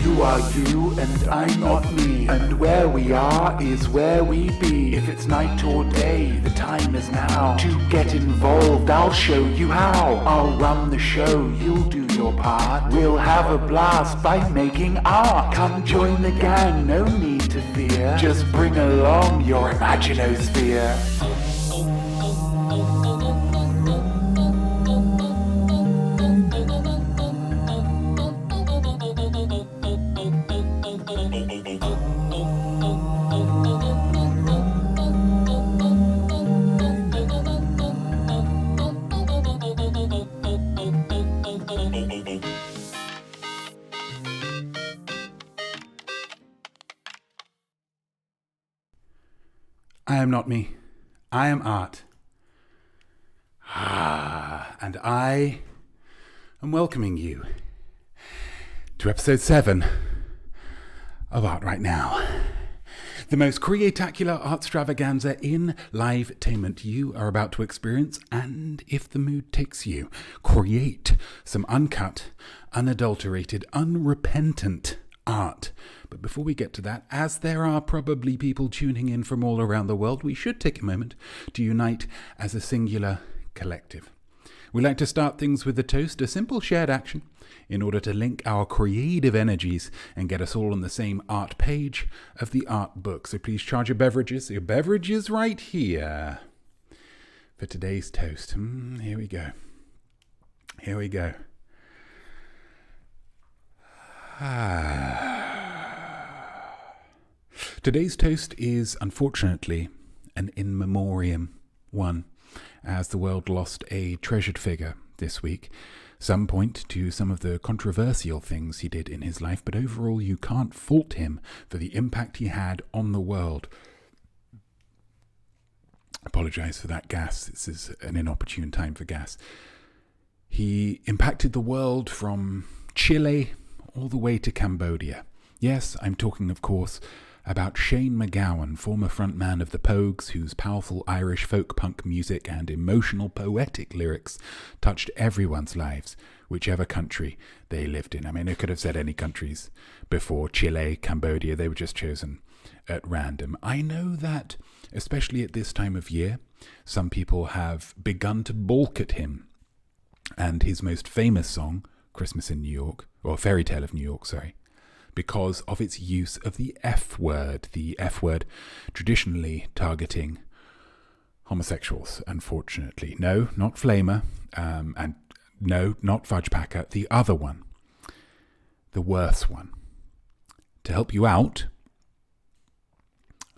You are you and I'm not me, and where we are is where we be. If it's night or day, the time is now. To get involved, I'll show you how. I'll run the show, you'll do your part. We'll have a blast by making art. Come join the gang, no need to fear. Just bring along your imaginosphere. I am not me. I am art. And I am welcoming you to episode 7 of Art Right Now. The most creatacular art extravaganza in live-tainment you are about to experience, and if the mood takes you, create some uncut, unadulterated, unrepentant art. But before we get to that, as there are probably people tuning in from all around the world, we should take a moment to unite as a singular collective. We like to start things with a toast, a simple shared action, in order to link our creative energies and get us all on the same art page of the art book. So please charge your beverages. Your beverage is right here for today's toast. Here we go. Here we go. Today's toast is, unfortunately, an in memoriam one, as the world lost a treasured figure this week. Some point to some of the controversial things he did in his life, but overall you can't fault him for the impact he had on the world. Apologise for that gas. This is an inopportune time for gas. He impacted the world from Chile all the way to Cambodia. Yes, I'm talking, of course, about Shane MacGowan, former frontman of the Pogues, whose powerful Irish folk punk music and emotional poetic lyrics touched everyone's lives, whichever country they lived in. I mean, I could have said any countries before Chile, Cambodia. They were just chosen at random. I know that, especially at this time of year, some people have begun to balk at him and his most famous song, Christmas in New York, or Fairy Tale of New York, sorry, because of its use of the F word traditionally targeting homosexuals, unfortunately. No, not Flamer, and no, not Fudge Packer, the other one, the worse one. To help you out,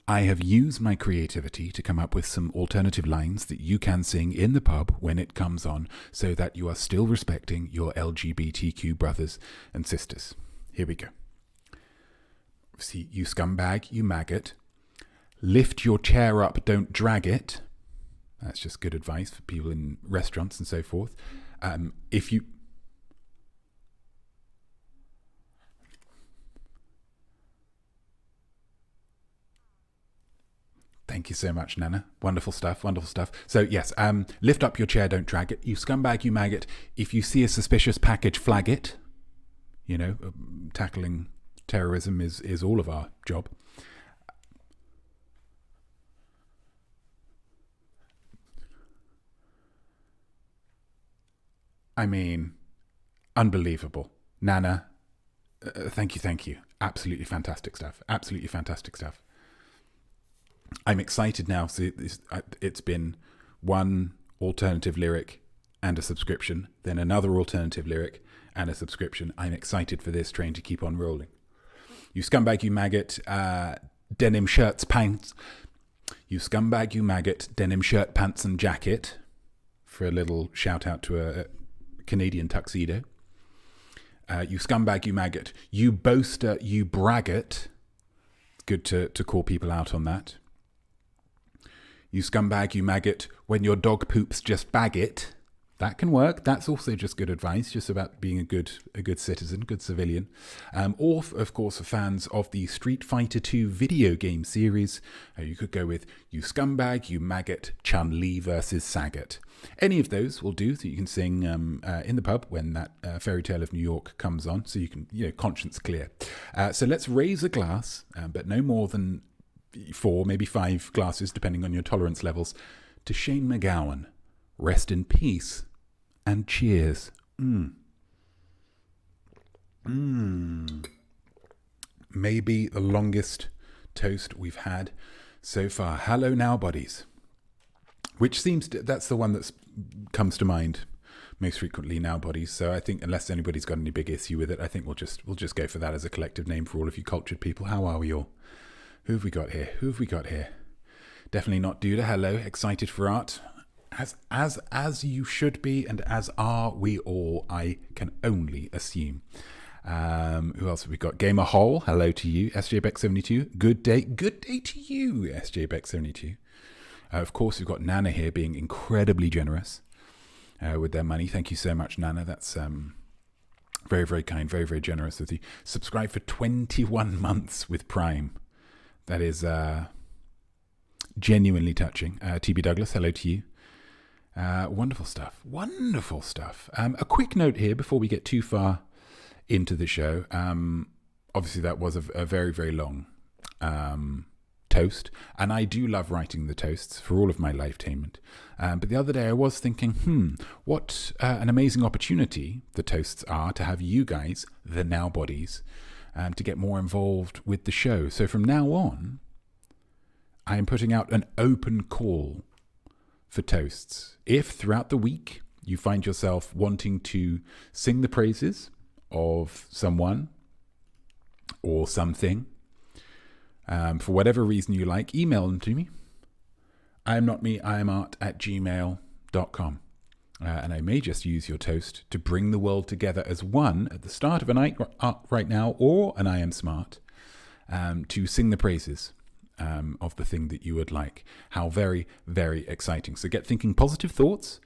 I have used my creativity to come up with some alternative lines that you can sing in the pub when it comes on, so that you are still respecting your LGBTQ brothers and sisters. Here we go. See, you scumbag, you maggot. Lift your chair up, don't drag it. That's just good advice for people in restaurants and so forth. If you... Thank you so much, Nana. Wonderful stuff, wonderful stuff. So yes, lift up your chair, don't drag it. You scumbag, you maggot. If you see a suspicious package, flag it. You know, tackling terrorism is all of our job. I mean, unbelievable. Nana, thank you. Absolutely fantastic stuff. Absolutely fantastic stuff. I'm excited now. So it's been one alternative lyric and a subscription, then another alternative lyric and a subscription. I'm excited for this train to keep on rolling. You scumbag, you maggot, denim shirts, pants. You scumbag, you maggot, denim shirt, pants and jacket. For a little shout out to a Canadian tuxedo. You scumbag, you maggot. You boaster, you braggart. It's good to call people out on that. You scumbag, you maggot. When your dog poops, just bag it. That can work. That's also just good advice, just about being a good citizen, good civilian. Or, of course, for fans of the Street Fighter 2 video game series, you could go with You Scumbag, You Maggot, Chun-Li versus Sagat. Any of those will do, so you can sing in the pub when that Fairy Tale of New York comes on, so you can, conscience clear. So let's raise a glass, but no more than 4, maybe 5 glasses, depending on your tolerance levels, to Shane McGowan. Rest in peace. And cheers. Maybe the longest toast we've had so far. Hello now, buddies. Which that's the one that comes to mind most frequently, now, buddies. So I think unless anybody's got any big issue with it, I think we'll just go for that as a collective name for all of you cultured people. How are we all? Who have we got here? Definitely not Duda. Hello, excited for art. As you should be, and as are we all, I can only assume. Who else have we got? Gamer Hole, hello to you. SJ Beck 72, good day to you, SJ Beck 72. Of course, we've got Nana here being incredibly generous with their money. Thank you so much, Nana. That's very, very kind, very, very generous of you. Subscribe for 21 months with Prime. That is genuinely touching. TB Douglas, hello to you. Wonderful stuff. A quick note here before we get too far into the show. Obviously, that was a very, very long toast, and I do love writing the toasts for all of my lifetainment. But the other day I was thinking, what an amazing opportunity the toasts are to have you guys, the now bodies, to get more involved with the show. So from now on, I am putting out an open call for toasts. If throughout the week you find yourself wanting to sing the praises of someone or something, for whatever reason you like, email them to me. I am not me, I am art@gmail.com. And I may just use your toast to bring the world together as one at the start of a night right now, or an I Am Smart, to sing the praises of the thing that you would like. How very, very exciting. So get thinking positive thoughts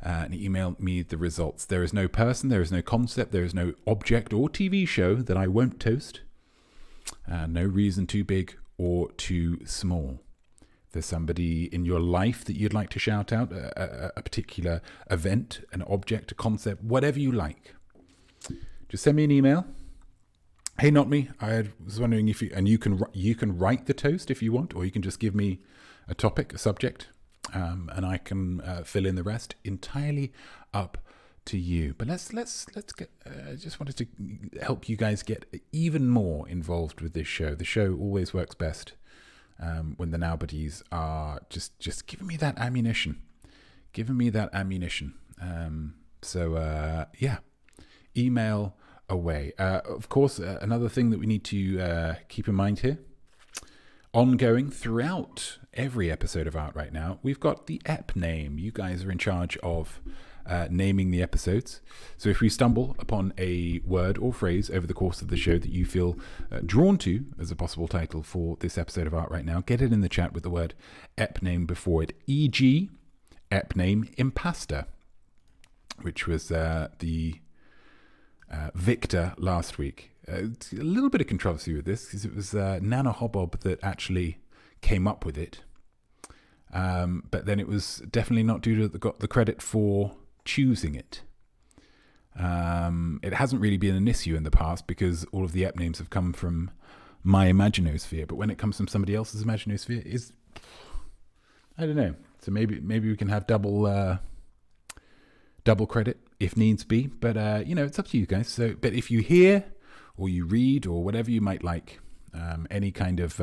and email me the results. There is no person, there is no concept, there is no object or TV show that I won't toast. No reason too big or too small. If there's somebody in your life that you'd like to shout out, a particular event, an object, a concept, whatever you like, just send me an email. Hey, Notme, I was wondering if you can write the toast if you want, or you can just give me a topic, a subject, and I can fill in the rest. Entirely up to you. But let's get. I just wanted to help you guys get even more involved with this show. The show always works best when the nowbodies are just giving me that ammunition, So email away. Of course, another thing that we need to keep in mind here, ongoing throughout every episode of Art right now, we've got the ep name. You guys are in charge of naming the episodes. So if we stumble upon a word or phrase over the course of the show that you feel drawn to as a possible title for this episode of Art right now, get it in the chat with the word ep name before it. E.g., ep name Impasta, which was the Victor last week. A little bit of controversy with this because it was Nana Hobbob that actually came up with it. But then it was definitely not Duda that got the credit for choosing it. It hasn't really been an issue in the past because all of the ep names have come from my imaginosphere. But when it comes from somebody else's imaginosphere, I don't know. So maybe we can have double credit if needs be. But it's up to you guys. So, but if you hear or you read or whatever you might like, any kind of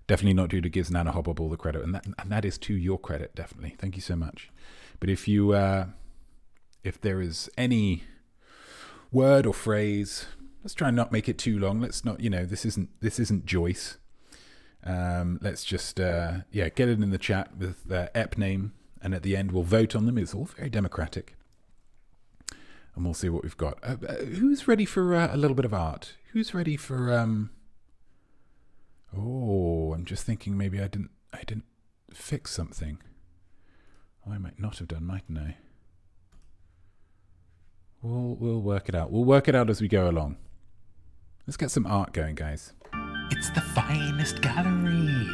definitely not Duda gives Nana Hobbob all the credit, and that is to your credit, definitely. Thank you so much. But if you if there is any word or phrase, let's try and not make it too long. Let's not, this isn't Joyce. Let's just get it in the chat with ep name, and at the end we'll vote on them. It's all very democratic, and we'll see what we've got. Who's ready for a little bit of art? Who's ready for I'm just thinking maybe I didn't fix something. I might not have done, mightn't I? We'll work it out. We'll work it out as we go along. Let's get some art going, guys. It's the finest gallery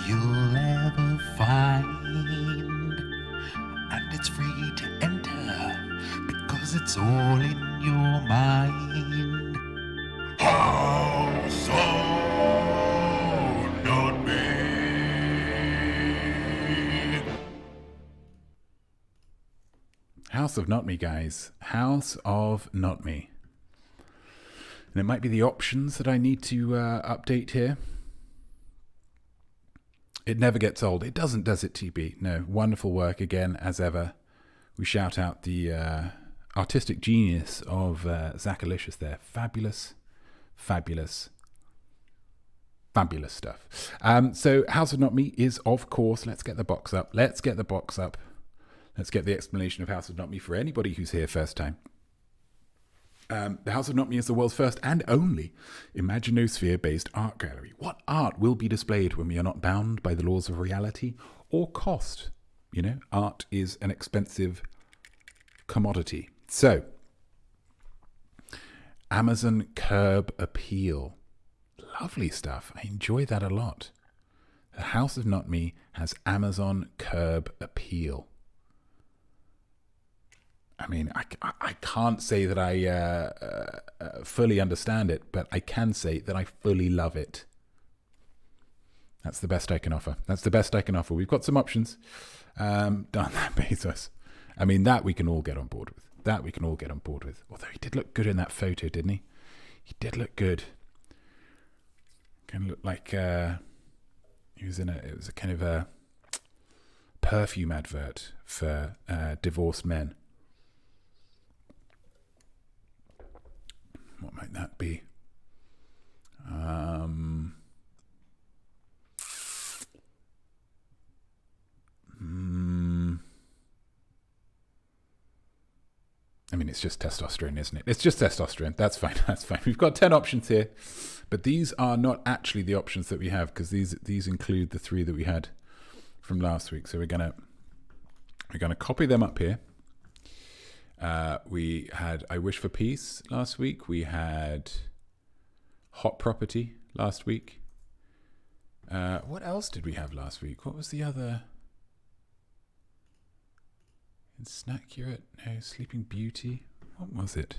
you'll ever find, and it's free to enter because it's all in your mind. House of Notme. House of Notme, guys. House of Notme. And it might be the options that I need to update here. It never gets old. It doesn't, does it, TB? No. Wonderful work again, as ever. We shout out the artistic genius of Zach Alicious there. Fabulous, fabulous, fabulous stuff. So House of Notme is, of course, let's get the box up. Let's get the box up. Let's get the explanation of House of Notme for anybody who's here first time. The House of Notme is the world's first and only imaginosphere-based art gallery. What art will be displayed when we are not bound by the laws of reality or cost? You know, art is an expensive commodity. So, Amazon curb appeal. Lovely stuff. I enjoy that a lot. The House of Notme has Amazon curb appeal. I mean, I can't say that I fully understand it, but I can say that I fully love it. That's the best I can offer. That's the best I can offer. We've got some options. Darn that Bezos. I mean, that we can all get on board with. That we can all get on board with. Although he did look good in that photo, didn't he? He did look good. Kind of looked like he was in it was a kind of a perfume advert for divorced men. What might that be? I mean, it's just testosterone, isn't it? It's just testosterone. That's fine. That's fine. We've got 10 options here, but these are not actually the options that we have because these include the 3 that we had from last week. So we're gonna copy them up here. We had I Wish for Peace last week. We had Hot Property last week. What else did we have last week? What was the other? Inaccurate? No, Sleeping Beauty. What was it?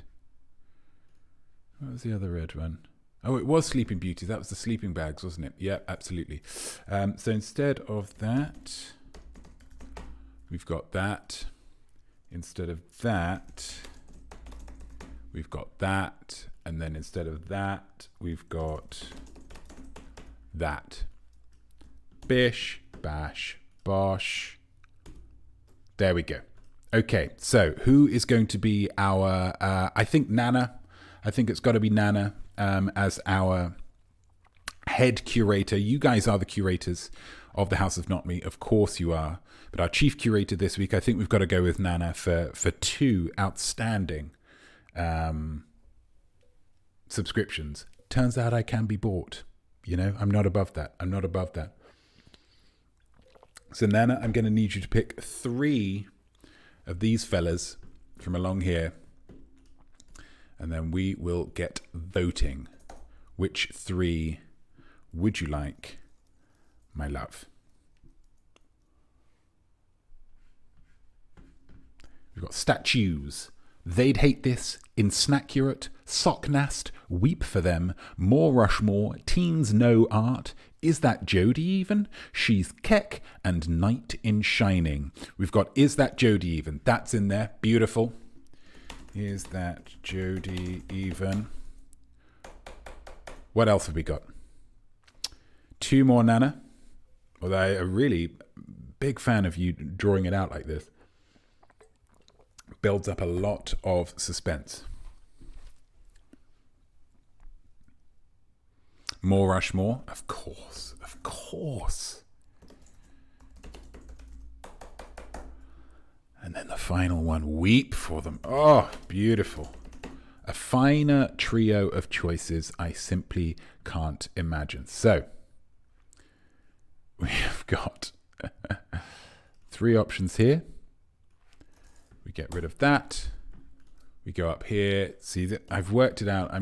What was the other red one? Oh, it was Sleeping Beauty. That was the sleeping bags, wasn't it? Yeah, absolutely. So instead of that, we've got that. Instead of that, we've got that. And then instead of that, we've got that. Bish, bash, bosh. There we go. Okay, so who is going to be our, I think Nana. I think it's got to be Nana as our head curator. You guys are the curators of the House of Notme. Of course you are. But our chief curator this week, I think we've got to go with Nana for 2 outstanding subscriptions. Turns out I can be bought. You know, I'm not above that. I'm not above that. So Nana, I'm going to need you to pick 3 of these fellas from along here. And then we will get voting. Which 3 would you like, my love? We've got statues. They'd hate this. Inaccurate. Socknast. Weep for them. More Rushmore. Teens know art. Is that Jodie even? She's Keck and Knight in Shining. We've got Is That Jodie Even? That's in there. Beautiful. Is that Jodie Even? What else have we got? 2 more, Nana. Although I'm a really big fan of you drawing it out like this. Builds up a lot of suspense. More Rushmore? Of course. Of course. And then the final one, Weep for them. Oh, beautiful. A finer trio of choices I simply can't imagine. So, we have got 3 options here. We get rid of that. We go up here. See that I've worked it out.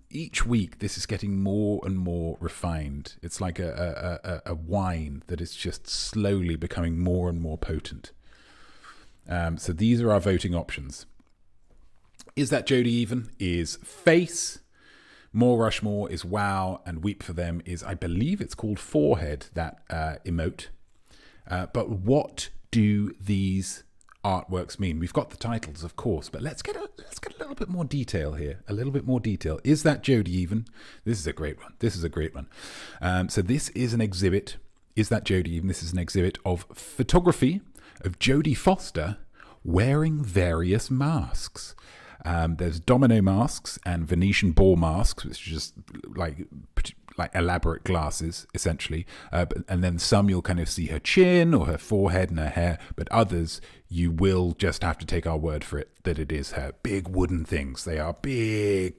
Each week this is getting more and more refined. It's like a wine that is just slowly becoming more and more potent. So these are our voting options. Is that Jodie even? Is face. More Rushmore is wow, and weep for them is, I believe it's called forehead, that emote. But what do these artworks mean? We've got the titles, of course, but let's get a little bit more detail here. A little bit more detail. Is that Jodie even? This is a great one. So this is an exhibit. Is that Jodie even? This is an exhibit of photography of Jodie Foster wearing various masks. There's domino masks and Venetian ball masks, which are just like elaborate glasses, essentially. And then some you'll kind of see her chin or her forehead and her hair, but others you will just have to take our word for it that it is her big wooden things. They are big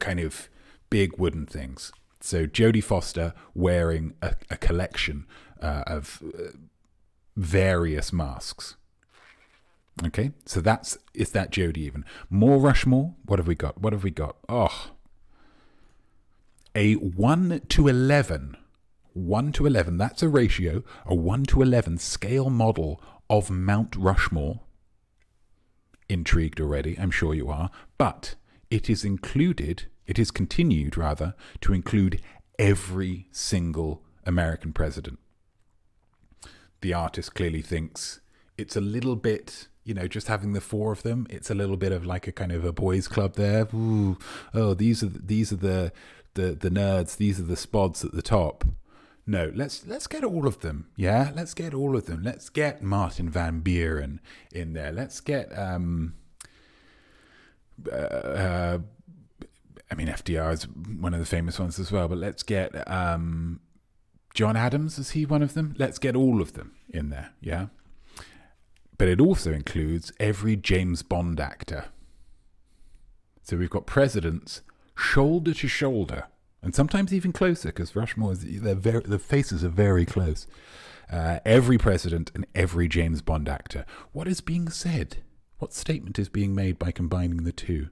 wooden things. So Jodie Foster wearing a collection of various masks. Okay, so is that Jodie even? More Rushmore? What have we got? Oh, a 1 to 11. 1 to 11, that's a ratio. A 1 to 11 scale model of Mount Rushmore. Intrigued already, I'm sure you are. But it is continued to include every single American president. The artist clearly thinks it's a little bit, just having the four of them, it's a little bit of like a kind of a boys' club there. Ooh, oh, these are the nerds. These are the spods at the top. No, let's get all of them. Yeah, let's get all of them. Let's get Martin Van Buren in there. Let's get FDR is one of the famous ones as well. But let's get John Adams. Is he one of them? Let's get all of them in there. Yeah. But it also includes every James Bond actor. So we've got presidents shoulder to shoulder, and sometimes even closer, because Rushmore, the faces are very close. Every president and every James Bond actor. What is being said? What statement is being made by combining the two?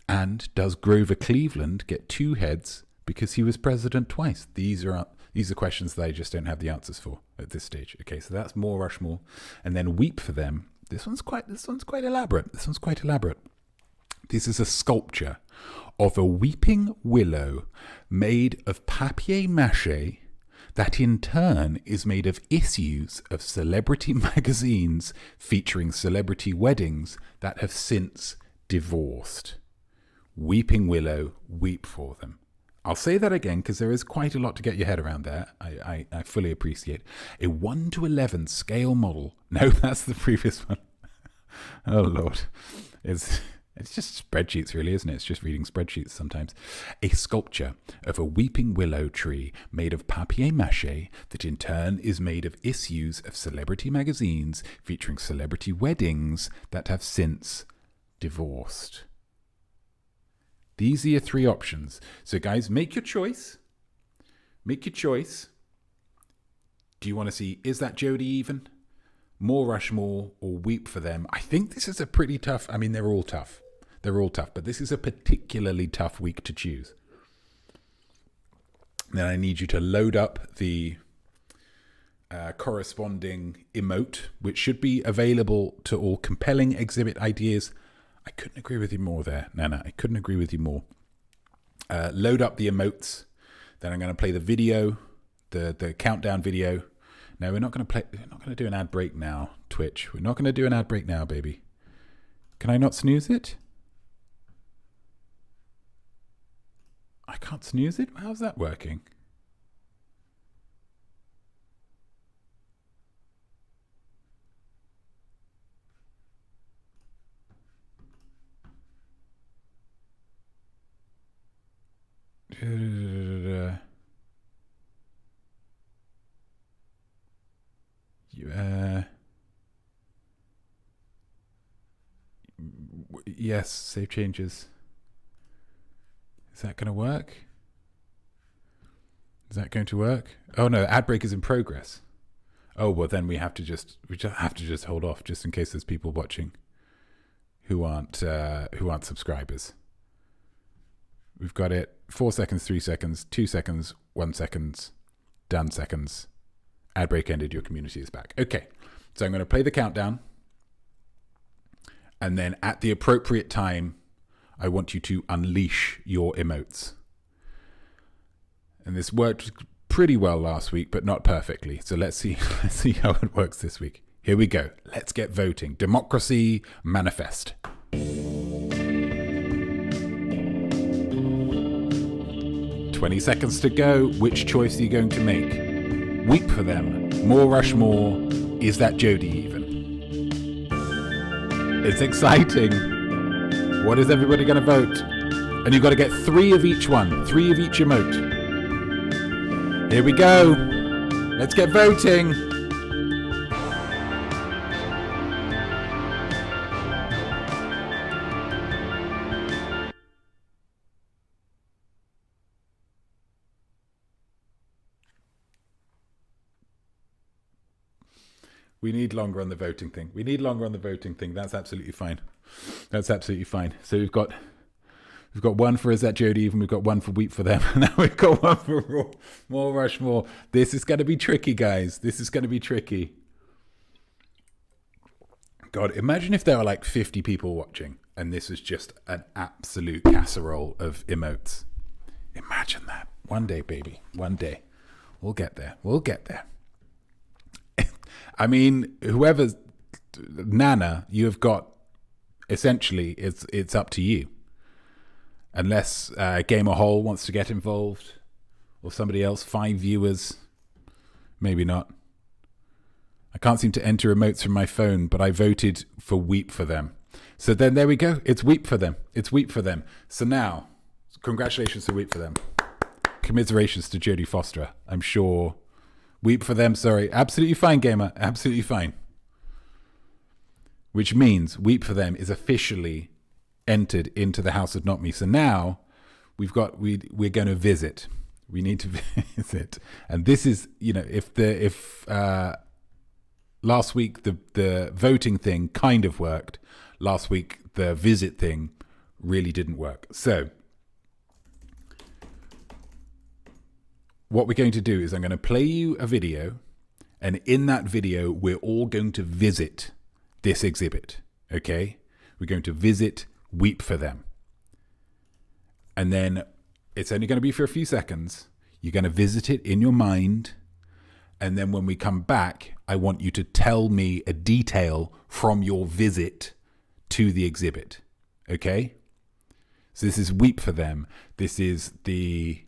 And does Grover Cleveland get two heads because he was president twice? These are questions that I just don't have the answers for at this stage. Okay, so that's more Rushmore, and then weep for them. This one's quite elaborate. This is a sculpture of a weeping willow made of papier-mâché that in turn is made of issues of celebrity magazines featuring celebrity weddings that have since divorced. Weeping willow, weep for them. I'll say that again because there is quite a lot to get your head around there. I fully appreciate. A 1 to 11 scale model. No, that's the previous one. Oh, Lord. It's just spreadsheets, really, isn't it? It's just reading spreadsheets sometimes. A sculpture of a weeping willow tree made of papier-mâché that in turn is made of issues of celebrity magazines featuring celebrity weddings that have since divorced. These are your three options. So, guys, make your choice. Do you want to see, is that Jodie even? More Rushmore or weep for them? I think this is a pretty tough, they're all tough, but this is a particularly tough week to choose. Then I need you to load up the corresponding emote, which should be available to all. Compelling exhibit ideas. I couldn't agree with you more there. No, I couldn't agree with you more. Load up the emotes. Then I'm going to play the video, the countdown video. No, we're not going to do an ad break now, Twitch. We're not going to do an ad break now, baby. Can I not snooze it? I can't snooze it? How's that working? Yes, save changes. Is that going to work? Is that going to work? Oh no, ad break is in progress. Oh well, then we have to just hold off just in case there's people watching who aren't subscribers. We've got it. 4 seconds, 3 seconds, 2 seconds, 1 second, done seconds. Ad break ended. Your community is back. Okay, so I'm going to play the countdown, and then at the appropriate time, I want you to unleash your emotes. And this worked pretty well last week, but not perfectly. So let's see how it works this week. Here we go. Let's get voting. Democracy manifest. 20 seconds to go. Which choice are you going to make? Weep for them. More Rushmore. Is that Jodie even? It's exciting. What is everybody going to vote? And you've got to get 3 of each one. 3 of each emote. Here we go. Let's get voting. We need longer on the voting thing. That's absolutely fine. So we've got one for Is That Jodie Even? We've got one for Weep for Them. And now we've got one for More Rushmore. This is going to be tricky, guys. This is going to be tricky. God, imagine if there were like 50 people watching and this was just an absolute casserole of emotes. Imagine that. One day, baby. One day. We'll get there. I mean, whoever's Nana, you have got, essentially, it's up to you. Unless Gamer Hole wants to get involved, or somebody else, 5 viewers, maybe not. I can't seem to enter emotes from my phone, but I voted for Weep for Them. So then there we go. It's Weep for Them. So now, congratulations to Weep for Them. Commiserations to Jodie Foster. I'm sure. Weep for Them, sorry. Absolutely fine, Gamer. Absolutely fine. Which means Weep for Them is officially entered into the House of Notme. So now we're going to visit. We need to visit. And this is, if last week the voting thing kind of worked, last week the visit thing really didn't work. So what we're going to do is I'm going to play you a video, and in that video, we're all going to visit this exhibit, okay? We're going to visit Weep for Them. And then it's only going to be for a few seconds. You're going to visit it in your mind. And then when we come back, I want you to tell me a detail from your visit to the exhibit, okay? So this is Weep for Them. This is the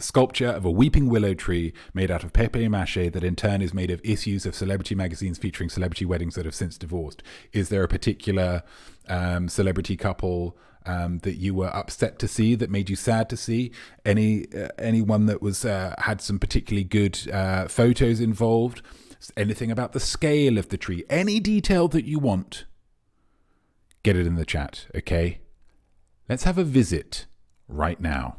sculpture of a weeping willow tree made out of papier-mâché that in turn is made of issues of celebrity magazines featuring celebrity weddings that have since divorced. Is there a particular celebrity couple that you were upset to see, that made you sad to see? Anyone that was had some particularly good photos involved? Anything about the scale of the tree? Any detail that you want, get it in the chat, okay? Let's have a visit right now.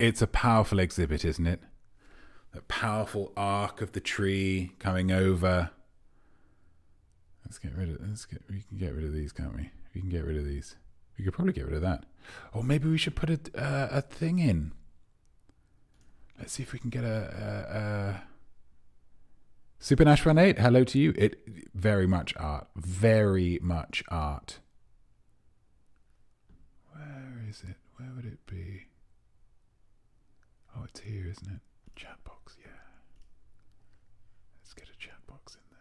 It's a powerful exhibit, isn't it? The powerful arc of the tree coming over. We can get rid of these, can't we? We can get rid of these. We could probably get rid of that. Or maybe we should put a thing in. Let's see if we can get a Super Nash 18. Hello to you. It very much art. Very much art. Where is it? Where would it be? Oh, it's here, isn't it? Chat box, yeah. Let's get a chat box in there.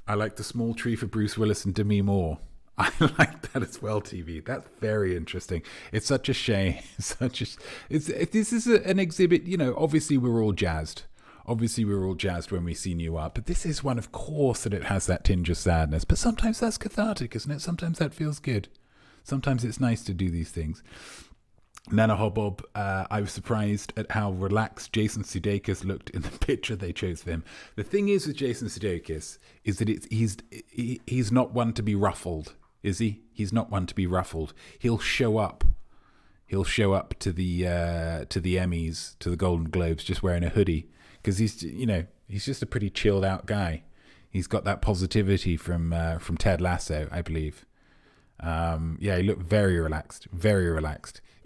I like the small tree for Bruce Willis and Demi Moore. I like that as well, TV. That's very interesting. It's such a shame. This is an exhibit, you know, obviously we're all jazzed. Obviously we're all jazzed when we see new art, but this is one, of course, that it has that tinge of sadness. But sometimes that's cathartic, isn't it? Sometimes that feels good. Sometimes it's nice to do these things. Nana Hobob, I was surprised at how relaxed Jason Sudeikis looked in the picture they chose for him. The thing is with Jason Sudeikis is that he's not one to be ruffled, is he? He's not one to be ruffled. He'll show up. He'll show up to the Emmys, to the Golden Globes, just wearing a hoodie because he's just a pretty chilled out guy. He's got that positivity from Ted Lasso, I believe. He looked very relaxed,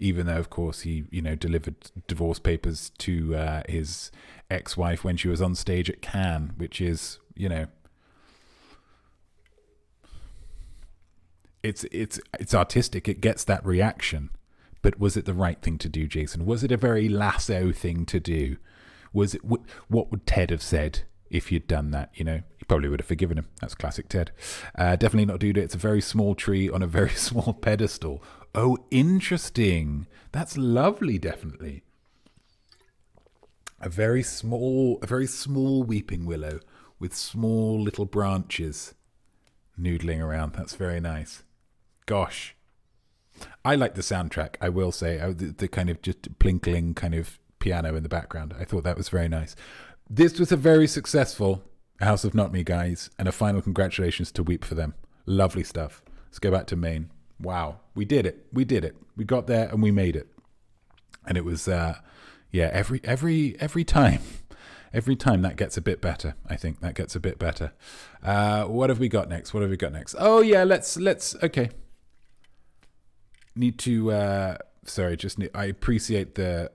even though, of course, he, delivered divorce papers to his ex-wife when she was on stage at Cannes, which is, it's artistic. It gets that reaction. But was it the right thing to do, Jason? Was it a very Lasso thing to do? Was it what would Ted have said if you'd done that? He probably would have forgiven him. That's classic Ted. Definitely not do it. It's a very small tree on a very small pedestal. Oh, interesting. That's lovely. Definitely. A very small weeping willow with small little branches noodling around. That's very nice. Gosh. I like the soundtrack, I will say. The kind of just plinkling kind of piano in the background. I thought that was very nice. This was a very successful House of Notme, guys, and a final congratulations to Weep for them. Lovely stuff. Let's go back to Maine. Wow, we did it. We got there and we made it. And it was, every time. Every time that gets a bit better. I think that gets a bit better. What have we got next? Oh yeah, let's okay. Need to I appreciate the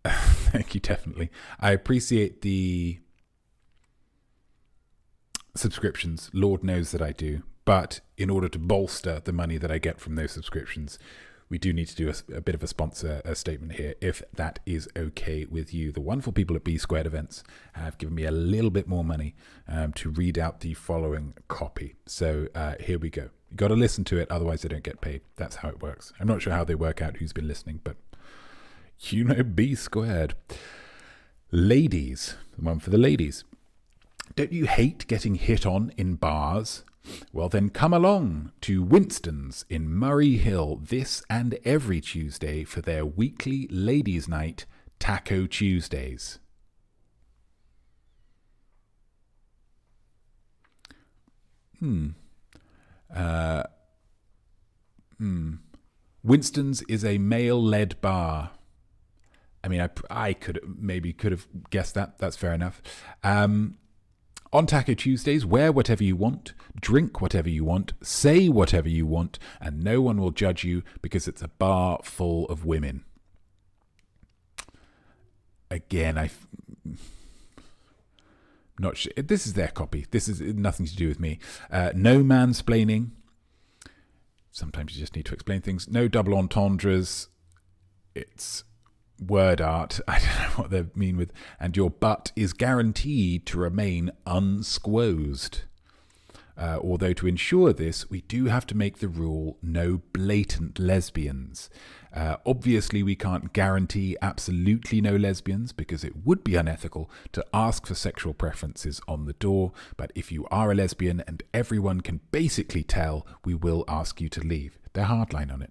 thank you, definitely. I appreciate the subscriptions. Lord knows that I do. But in order to bolster the money that I get from those subscriptions, we do need to do a bit of a sponsor statement here, if that is okay with you. The wonderful people at B Squared Events have given me a little bit more money to read out the following copy. So here we go. You got to listen to it, otherwise they don't get paid. That's how it works. I'm not sure how they work out who's been listening, but B Squared. Ladies, the one for the ladies. Don't you hate getting hit on in bars? Well, then come along to Winston's in Murray Hill this and every Tuesday for their weekly ladies' night, Taco Tuesdays. Winston's is a male-led bar. I mean, I could have guessed that. That's fair enough. On Taco Tuesdays, wear whatever you want, drink whatever you want, say whatever you want, and no one will judge you because it's a bar full of women. Again, not sure. This is their copy. This is nothing to do with me. No mansplaining. Sometimes you just need to explain things. No double entendres. It's word art. I don't know what they mean with, and your butt is guaranteed to remain unsquozed. Although to ensure this, we do have to make the rule no blatant lesbians. Obviously, we can't guarantee absolutely no lesbians because it would be unethical to ask for sexual preferences on the door. But if you are a lesbian and everyone can basically tell, we will ask you to leave. They're hardline on it.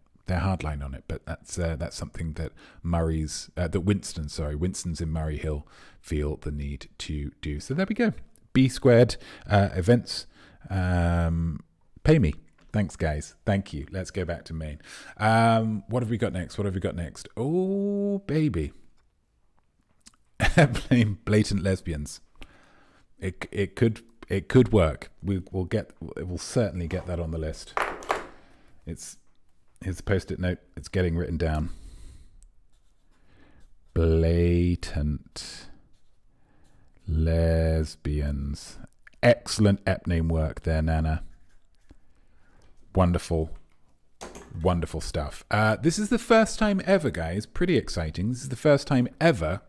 But that's something that Winston's in Murray Hill feel the need to do. So there we go. B Squared events. Pay me. Thanks, guys. Thank you. Let's go back to Maine. What have we got next? Oh, baby. Blatant lesbians. It could work. We'll certainly get that on the list. Here's a post-it note. It's getting written down. Blatant lesbians. Excellent ep name work there, Nana. Wonderful stuff. This is the first time ever, guys. Pretty exciting. This is the first time ever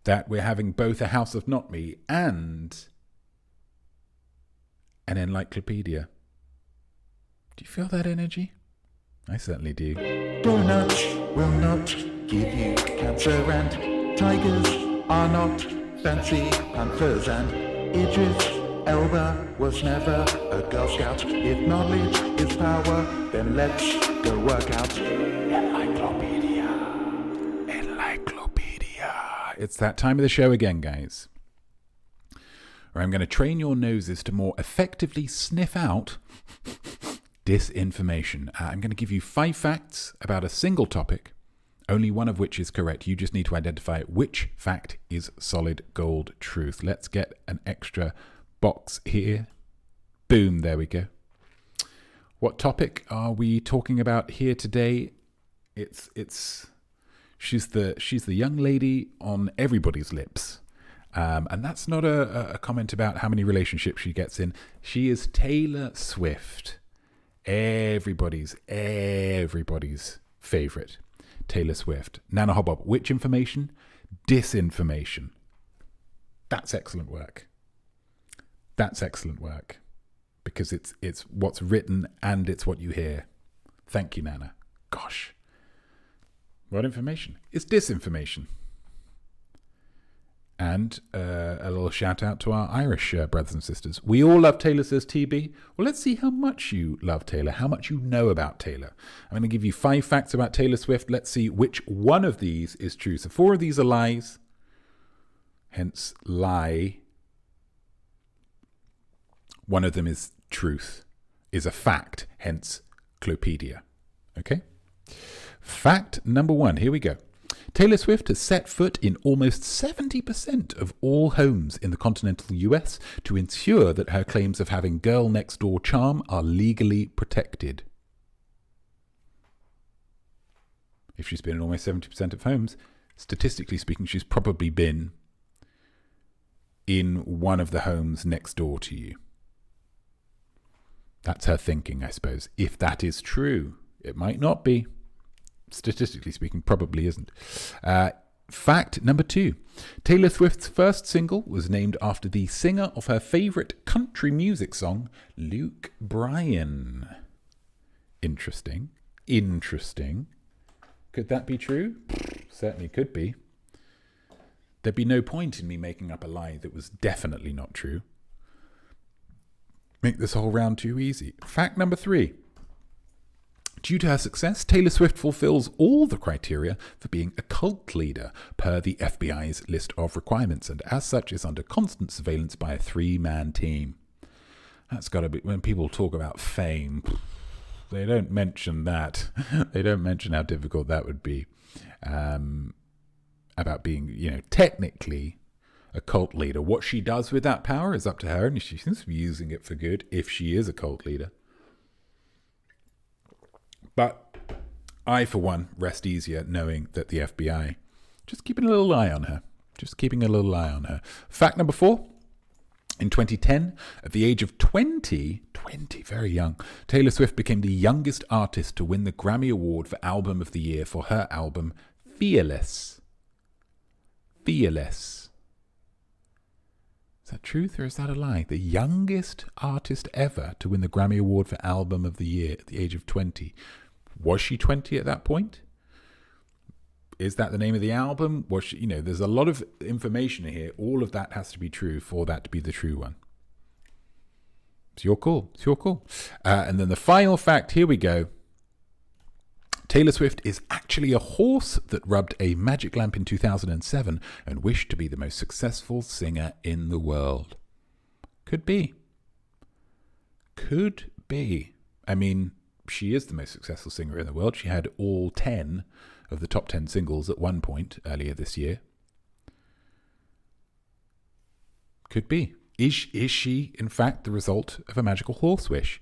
that we're having both a House of Notme and an Enlieclopedia. Do you feel that energy? I certainly do. Donuts will not give you cancer, and tigers are not fancy panthers, and Idris Elba was never a Girl Scout. If knowledge is power, then let's go work out. Enlieclopedia. It's that time of the show again, guys, where I'm going to train your noses to more effectively sniff out disinformation. I'm going to give you 5 facts about a single topic, only one of which is correct. You just need to identify which fact is solid gold truth. Let's get an extra box here. Boom, there we go. What topic are we talking about here today? She's the young lady on everybody's lips. And that's not a comment about how many relationships she gets in. She is Taylor Swift. Everybody's favorite. Taylor Swift. Nana Hobbob. Which information? Disinformation. That's excellent work. Because it's what's written and it's what you hear. Thank you, Nana. Gosh. What information? It's disinformation. And a little shout out to our Irish brothers and sisters. We all love Taylor, says TB. Well, let's see how much you love Taylor, how much you know about Taylor. I'm going to give you 5 facts about Taylor Swift. Let's see which one of these is true. So 4 of these are lies, hence lie. One of them is truth, is a fact, hence Clopedia. Okay? Fact number 1, here we go. Taylor Swift has set foot in almost 70% of all homes in the continental US to ensure that her claims of having girl next door charm are legally protected. If she's been in almost 70% of homes, statistically speaking, she's probably been in one of the homes next door to you. That's her thinking, I suppose. If that is true, it might not be. Statistically speaking, probably isn't. Fact number 2. Taylor Swift's first single was named after the singer of her favourite country music song, Luke Bryan. Interesting. Could that be true? Certainly could be. There'd be no point in me making up a lie that was definitely not true. Make this whole round too easy. Fact number 3. Due to her success, Taylor Swift fulfills all the criteria for being a cult leader per the FBI's list of requirements, and as such is under constant surveillance by a 3-man team. That's got to be, when people talk about fame, they don't mention that. They don't mention how difficult that would be. About being, technically a cult leader. What she does with that power is up to her, and she seems to be using it for good if she is a cult leader. But I, for one, rest easier knowing that the FBI just keeping a little eye on her. Fact number 4. In 2010, at the age of 20, very young, Taylor Swift became the youngest artist to win the Grammy Award for Album of the Year for her album Fearless. Is that truth or is that a lie? The youngest artist ever to win the Grammy Award for Album of the Year at the age of 20. Was she 20 at that point? Is that the name of the album? Was she, there's a lot of information here. All of that has to be true for that to be the true one. It's your call. And then the final fact, here we go. Taylor Swift is actually a horse that rubbed a magic lamp in 2007 and wished to be the most successful singer in the world. Could be. I mean, she is the most successful singer in the world. She had all 10 of the top 10 singles at one point earlier this year. Could be. Is she, in fact, the result of a magical horse wish?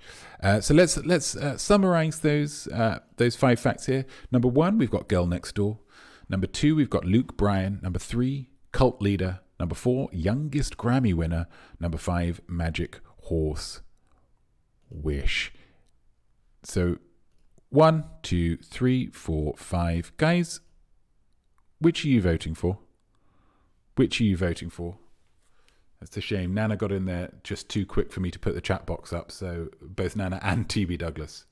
So let's summarize those 5 facts here. Number 1, we've got Girl Next Door. Number 2, we've got Luke Bryan. Number 3, cult leader. Number 4, youngest Grammy winner. Number 5, magic horse wish. So 1, 2, 3, 4, 5. Guys, which are you voting for? Which are you voting for? That's a shame. Nana got in there just too quick for me to put the chat box up, so both Nana and TB Douglas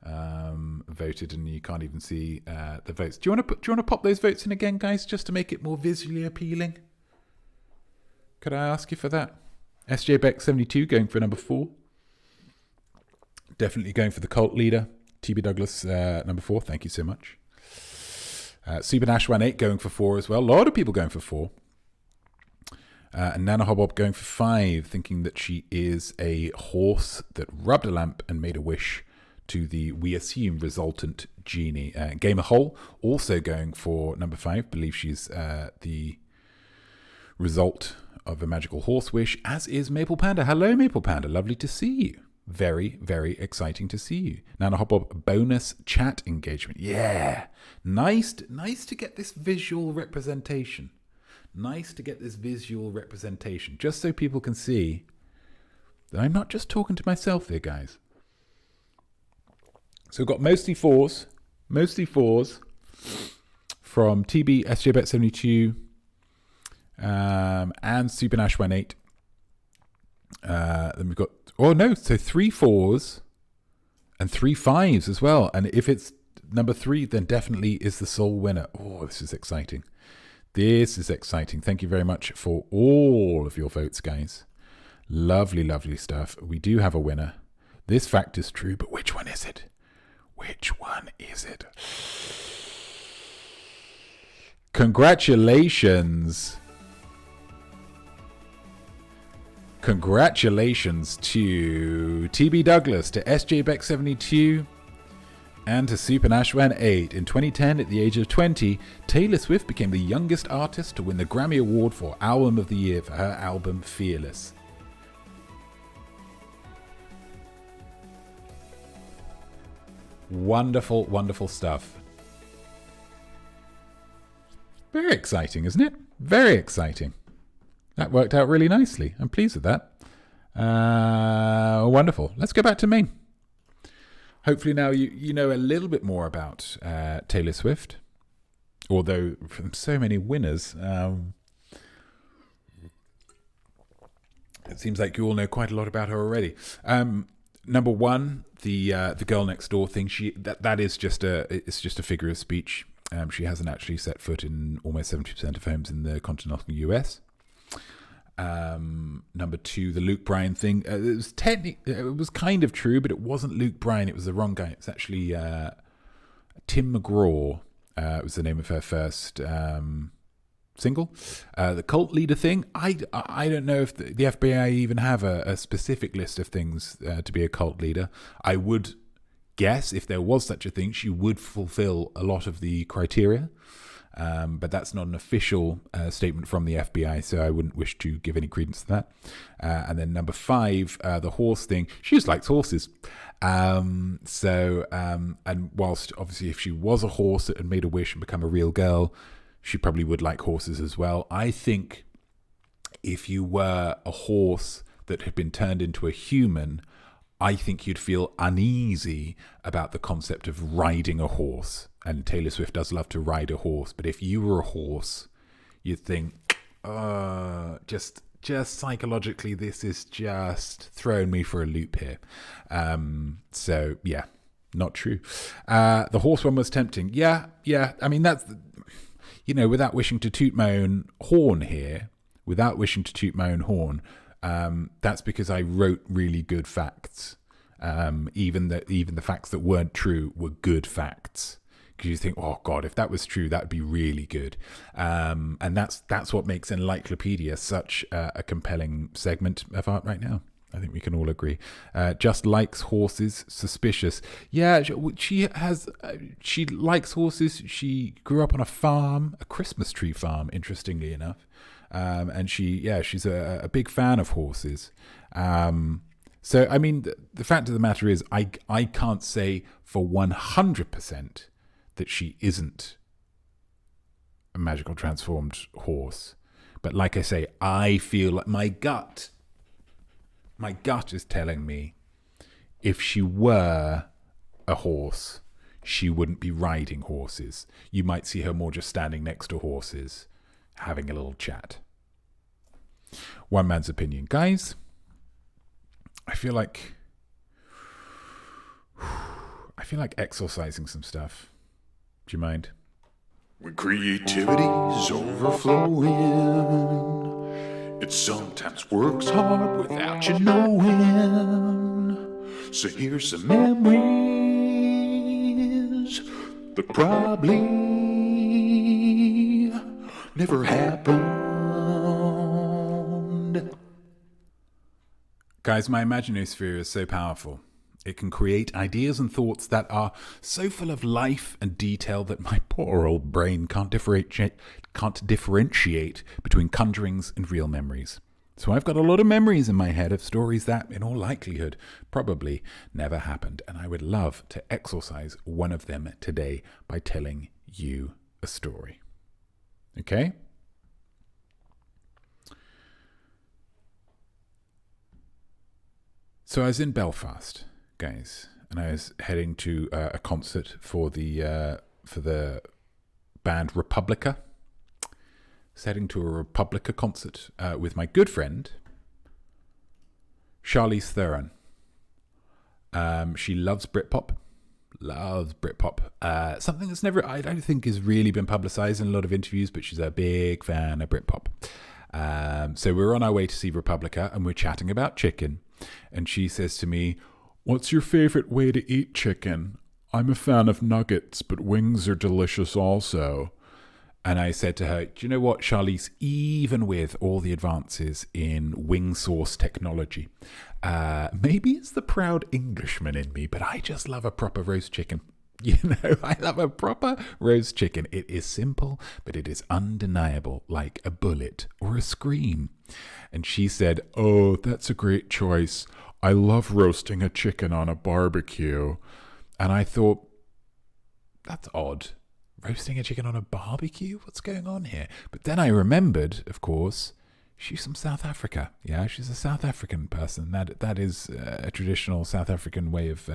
voted, and you can't even see the votes. Do you want to pop those votes in again, guys, just to make it more visually appealing? Could I ask you for that? SJ Beck 72 going for number 4. Definitely going for the cult leader. TB Douglas number 4. Thank you so much. Super Nash 18 going for 4 as well. A lot of people going for 4. And Nana Hobbob going for 5, thinking that she is a horse that rubbed a lamp and made a wish to the, we assume, resultant genie. Gamer Hole also going for number 5. Believe she's the result of a magical horse wish, as is Maple Panda. Hello, Maple Panda. Lovely to see you. Very, very exciting to see you. Nana Hobbob bonus chat engagement. Yeah. Nice to get this visual representation. Nice to get this visual representation, just so people can see that I'm not just talking to myself here, guys. So we've got mostly fours from TB, SJBet72, and Super Nash 18. Then we've got, so 3 4s and 3 5s as well. And if it's number 3, then definitely is the sole winner. Oh, this is exciting. This is exciting. Thank you very much for all of your votes, guys. Lovely, lovely stuff. We do have a winner. This fact is true, but which one is it? Which one is it? Congratulations. Congratulations to TB Douglas, to SJ Beck 72, and to Super Nashwan 8. In 2010, at the age of 20, Taylor Swift became the youngest artist to win the Grammy Award for Album of the Year for her album Fearless. Wonderful, wonderful stuff. Very exciting, isn't it? Very exciting. That worked out really nicely. I'm pleased with that. Wonderful. Let's go back to Maine. Hopefully now you know a little bit more about Taylor Swift. Although from so many winners, it seems like you all know quite a lot about her already. Number 1, the girl next door thing. That is just a figure of speech. She hasn't actually set foot in almost 70% of homes in the continental US. Number 2, the Luke Bryan thing. It was kind of true, but it wasn't Luke Bryan. It was the wrong guy. It's actually Tim McGraw. Was the name of her first single. The cult leader thing. I don't know if the FBI even have a specific list of things to be a cult leader. I would guess if there was such a thing, she would fulfill a lot of the criteria. But that's not an official statement from the FBI, so I wouldn't wish to give any credence to that. And then number 5, the horse thing. She just likes horses. And whilst obviously if she was a horse that had made a wish and become a real girl, she probably would like horses as well. I think if you were a horse that had been turned into a human, I think you'd feel uneasy about the concept of riding a horse. And Taylor Swift does love to ride a horse. But if you were a horse, you'd think, just psychologically, this is just throwing me for a loop here. So, yeah, not true. The horse one was tempting. Yeah. I mean, that's, without wishing to toot my own horn here, that's because I wrote really good facts. Even the facts that weren't true were good facts. Because you think, oh God, if that was true, that'd be really good. And that's what makes Enlieclopedia such a compelling segment of art right now. I think we can all agree. Just likes horses, suspicious. Yeah, she likes horses. She grew up on a farm, a Christmas tree farm, interestingly enough. And she's a big fan of horses. So, I mean, the fact of the matter is, I can't say for 100% that she isn't a magical transformed horse. But like I say, I feel like my gut is telling me if she were a horse, she wouldn't be riding horses. You might see her more just standing next to horses, having a little chat. One man's opinion. Guys, I feel like exorcising some stuff. Do you mind? When creativity's overflowing, it sometimes works hard without you knowing. So here's some memories that probably never happened. Guys, my imaginosphere is so powerful. It can create ideas and thoughts that are so full of life and detail that my poor old brain can't differentiate between conjurings and real memories. So I've got a lot of memories in my head of stories that, in all likelihood, probably never happened. And I would love to exorcise one of them today by telling you a story. Okay? So I was in Belfast, guys, and I was heading to a concert for the band Republica. I was heading to a Republica concert with my good friend Charlize Theron. She loves Britpop. Something that's never, I don't think, has really been publicized in a lot of interviews, but she's a big fan of Britpop. So we're on our way to see Republica, and we're chatting about chicken. And she says to me, "What's your favorite way to eat chicken? I'm a fan of nuggets, but wings are delicious also." And I said to her, "Do you know what, Charlize, even with all the advances in wing sauce technology, maybe it's the proud Englishman in me, but I just love a proper roast chicken." You know, I love a proper roast chicken. It is simple, but it is undeniable, like a bullet or a scream. And she said, "Oh, that's a great choice. I love roasting a chicken on a barbecue." And I thought, that's odd. Roasting a chicken on a barbecue? What's going on here? But then I remembered, of course, she's from South Africa. Yeah, she's a South African person. That is a traditional South African way of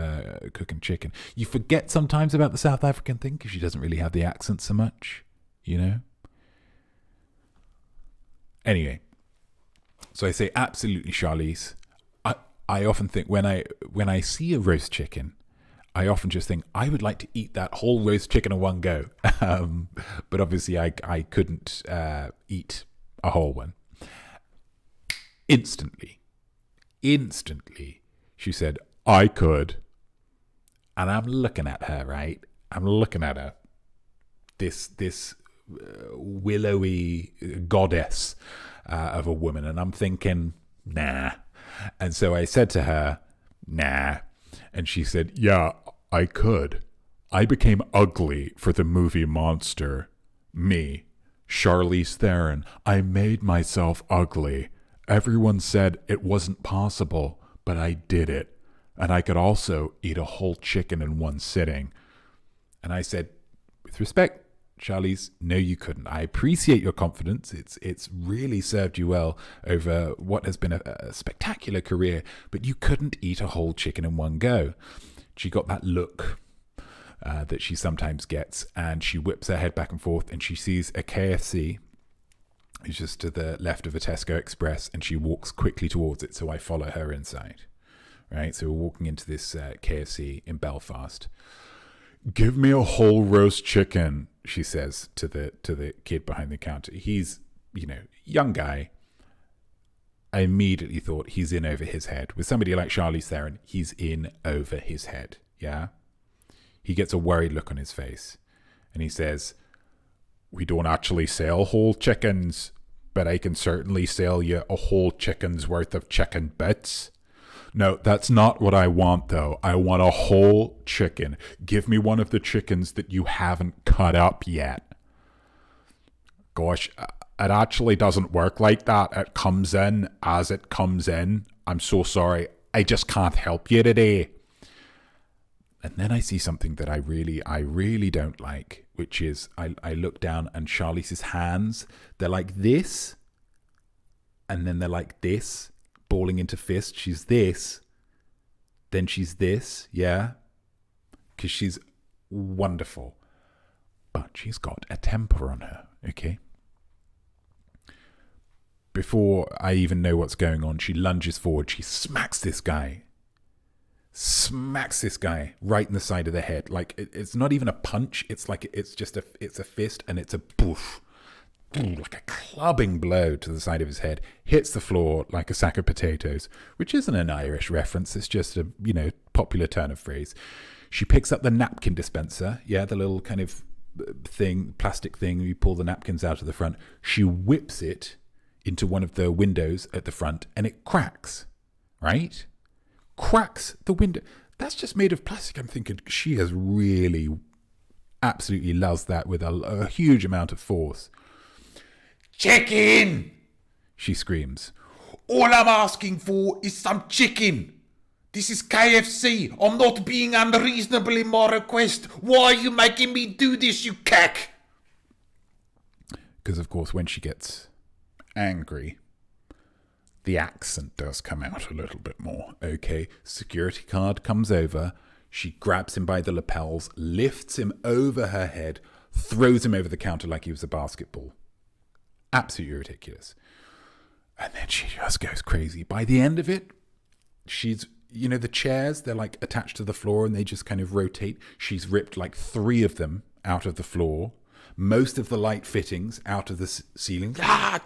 cooking chicken. You forget sometimes about the South African thing because she doesn't really have the accent so much, you know? Anyway, so I say, absolutely, Charlize. I often think when I see a roast chicken, I often just think I would like to eat that whole roast chicken in one go. But obviously I couldn't eat a whole one. Instantly, she said, "I could." And I'm looking at her, right? I'm looking at her. This willowy goddess of a woman. And I'm thinking, nah. And so I said to her, "Nah." And she said, "Yeah, I could. I became ugly for the movie Monster. Me, Charlize Theron. I made myself ugly. Everyone said it wasn't possible, but I did it. And I could also eat a whole chicken in one sitting." And I said, "With respect, Charlize, no, you couldn't. I appreciate your confidence. It's really served you well over what has been a spectacular career, but you couldn't eat a whole chicken in one go." She got that look that she sometimes gets, and she whips her head back and forth, and she sees a KFC. It's just to the left of a Tesco Express, and she walks quickly towards it, so I follow her inside. Right, so we're walking into this KFC in Belfast. "Give me a whole roast chicken," she says to the kid behind the counter. He's, young guy. I immediately thought he's in over his head. With somebody like Charlize Theron, he's in over his head, yeah? He gets a worried look on his face, and he says, "We don't actually sell whole chickens, but I can certainly sell you a whole chicken's worth of chicken bits." "No, that's not what I want, though. I want a whole chicken. Give me one of the chickens that you haven't cut up yet." "Gosh, it actually doesn't work like that. It comes in as it comes in. I'm so sorry. I just can't help you today." And then I see something that I really don't like, which is I look down and Charlize's hands, they're like this, and then they're like this, balling into fist. She's this, then she's this, yeah? Because she's wonderful. But she's got a temper on her, okay? before I even know what's going on, she lunges forward. She smacks this guy right in the side of the head. Like, it's not even a punch. It's like, it's a fist, and it's a boof, like a clubbing blow to the side of his head. Hits the floor like a sack of potatoes, which isn't an Irish reference. It's just a, popular turn of phrase. She picks up the napkin dispenser. Yeah, the little kind of thing, plastic thing. You pull the napkins out of the front. She whips it into one of the windows at the front, and it cracks, right? Cracks the window. That's just made of plastic. I'm thinking she has really absolutely loves that with a huge amount of force. "Chicken!" she screams. "All I'm asking for is some chicken. This is KFC. I'm not being unreasonable in my request. Why are you making me do this, you cack?" Because, of course, when she gets angry, the accent does come out a little bit more. Okay, security guard comes over. She grabs him by the lapels, lifts him over her head, throws him over the counter like he was a basketball. Absolutely ridiculous. And then she just goes crazy. By the end of it, she's, the chairs, they're like attached to the floor and they just kind of rotate. She's ripped like 3 of them out of the floor. Most of the light fittings out of the ceiling.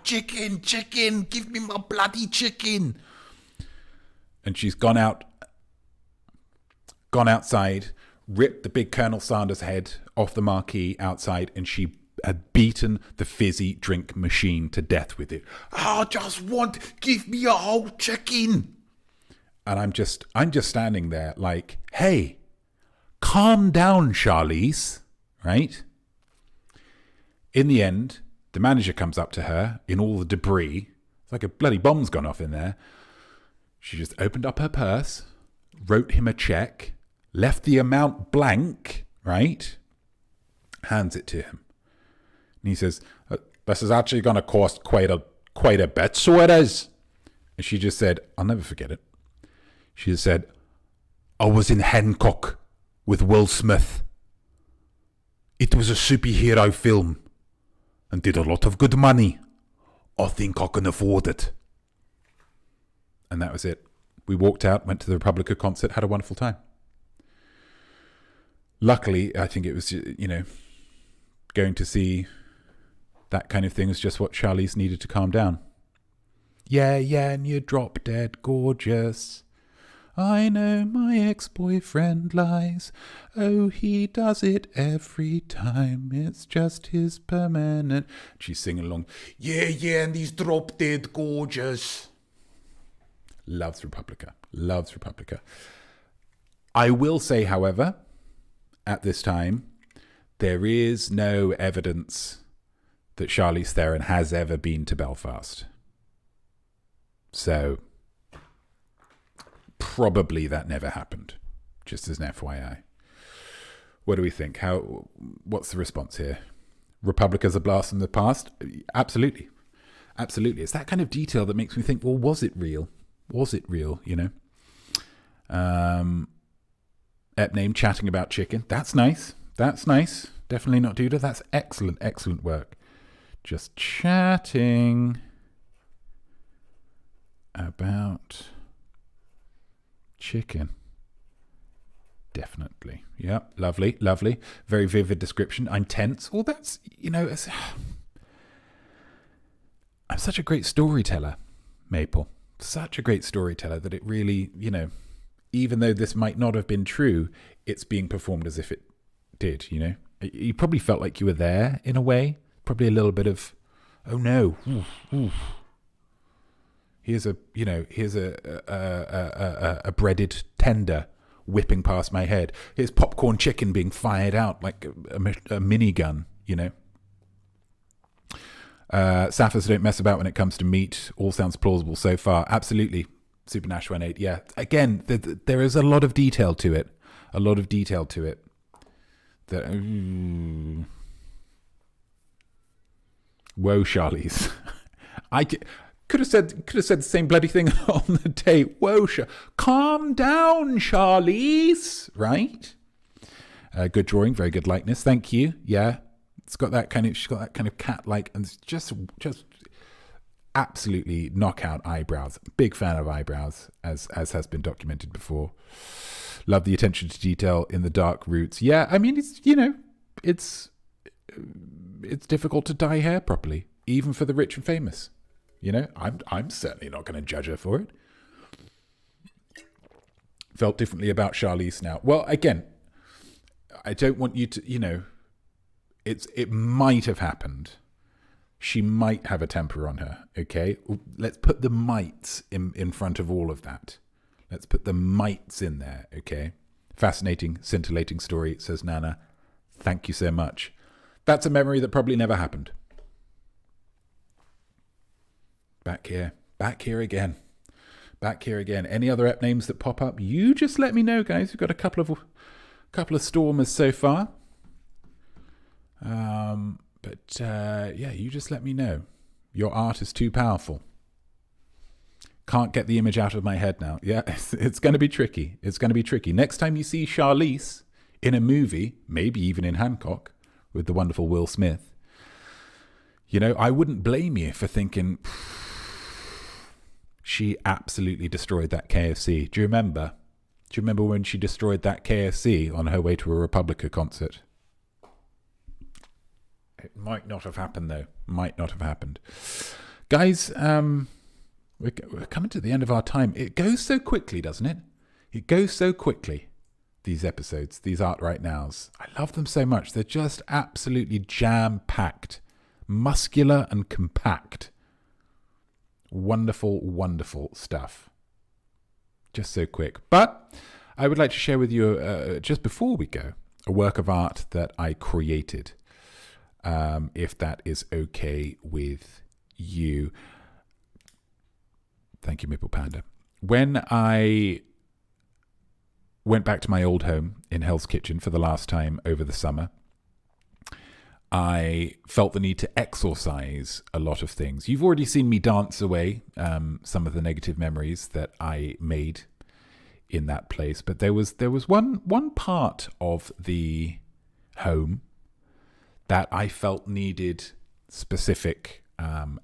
Chicken, give me my bloody chicken. And she's gone outside, ripped the big Colonel Sanders head off the marquee outside, and she had beaten the fizzy drink machine to death with it. Give me a whole chicken. And I'm just standing there like, hey, calm down, Charlize, right? In the end, the manager comes up to her in all the debris. It's like a bloody bomb's gone off in there. She just opened up her purse, wrote him a check, left the amount blank, right? Hands it to him. And he says, "This is actually going to cost quite a bit, so it is." And she just said, I'll never forget it. She just said, "I was in Hancock with Will Smith. It was a superhero film and did a lot of good money. I think I can afford it." And that was it. We walked out, went to the Republica concert, had a wonderful time. Luckily, I think it was, going to see that kind of thing was just what Charlize needed to calm down. Yeah, and you're drop dead gorgeous. I know my ex-boyfriend lies. Oh, he does it every time. It's just his permanent. She's singing along. Yeah, and he's drop dead gorgeous. Loves Republica. I will say, however, at this time, there is no evidence that Charlize Theron has ever been to Belfast. So probably that never happened, just as an FYI. What do we think? What's the response here? Republica's a blast from the past? Absolutely. It's that kind of detail that makes me think, well, was it real? Epname chatting about chicken. That's nice. Definitely not Duda. That's excellent work. Just chatting about chicken. Definitely. Yeah, lovely. Very vivid description. I'm tense. Well, that's, I'm such a great storyteller, Maple. Such a great storyteller that it really, even though this might not have been true, it's being performed as if it did, You probably felt like you were there in a way. Probably a little bit of, oh no. Ooh. Here's a breaded tender whipping past my head. Here's popcorn chicken being fired out like a minigun, Sapphirs don't mess about when it comes to meat. All sounds plausible so far. Absolutely. Super Nash 18. Yeah. Again, there is a lot of detail to it. Whoa, Charlize. I could have said the same bloody thing on the day. Whoa, calm down, Charlize. Right? Good drawing, very good likeness. Thank you. Yeah, she's got that kind of cat-like, and it's just absolutely knockout eyebrows. Big fan of eyebrows, as has been documented before. Love the attention to detail in the dark roots. Yeah, I mean, it's difficult to dye hair properly, even for the rich and famous. I'm certainly not going to judge her for it. Felt differently about Charlize now. Well, again, I don't want you to, it might have happened. She might have a temper on her, okay? Let's put the mights in front of all of that. Let's put the mights in there, okay? Fascinating, scintillating story, says Nana. Thank you so much. That's a memory that probably never happened. Back here again. Any other ep names that pop up? You just let me know, guys. We've got a couple of stormers so far. You just let me know. Your art is too powerful. Can't get the image out of my head now. Yeah, it's going to be tricky. Next time you see Charlize in a movie, maybe even in Hancock, with the wonderful Will Smith, I wouldn't blame you for thinking, she absolutely destroyed that KFC. Do you remember? When she destroyed that KFC on her way to a Republica concert? It might not have happened, though. Guys, we're coming to the end of our time. It goes so quickly, doesn't it? It goes so quickly, these episodes, these Art Right Nows. I love them so much. They're just absolutely jam-packed, muscular and compact. Wonderful, wonderful stuff. Just so quick. But I would like to share with you, just before we go, a work of art that I created, if that is okay with you. Thank you, Mipple Panda. When I went back to my old home in Hell's Kitchen for the last time over the summer, I felt the need to exorcise a lot of things. You've already seen me dance away some of the negative memories that I made in that place, but there was one part of the home that I felt needed specific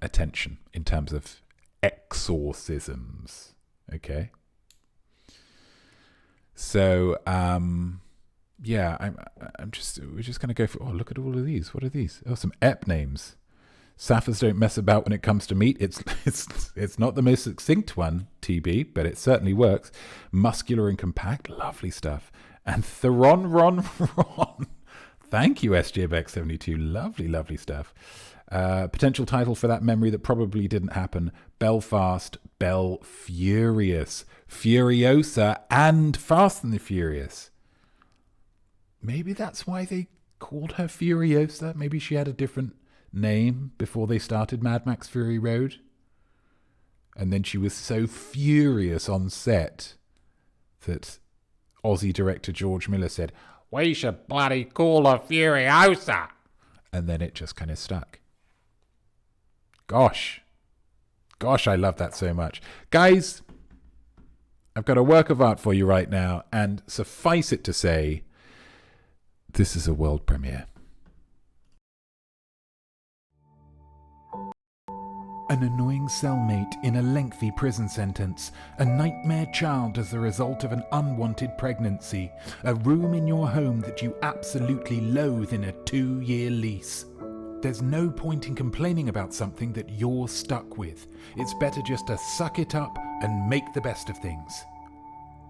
attention in terms of exorcisms. Okay, so we're just going to go for, look at all of these. What are these? Some ep names. Sapphirs don't mess about when it comes to meat. It's not the most succinct one, TB, but it certainly works. Muscular and compact, lovely stuff. And Theron Ron. Thank you, SJBX72. Lovely, lovely stuff. Potential title for that memory that probably didn't happen. Belfast, Bell Furious, Furiosa, and Fast and the Furious. Maybe that's why they called her Furiosa. Maybe she had a different name before they started Mad Max Fury Road. And then she was so furious on set that Aussie director George Miller said, "We should bloody call her Furiosa." And then it just kind of stuck. Gosh, I love that so much. Guys, I've got a work of art for you right now, and suffice it to say, this is a world premiere. An annoying cellmate in a lengthy prison sentence, a nightmare child as a result of an unwanted pregnancy, a room in your home that you absolutely loathe in a 2-year lease. There's no point in complaining about something that you're stuck with. It's better just to suck it up and make the best of things.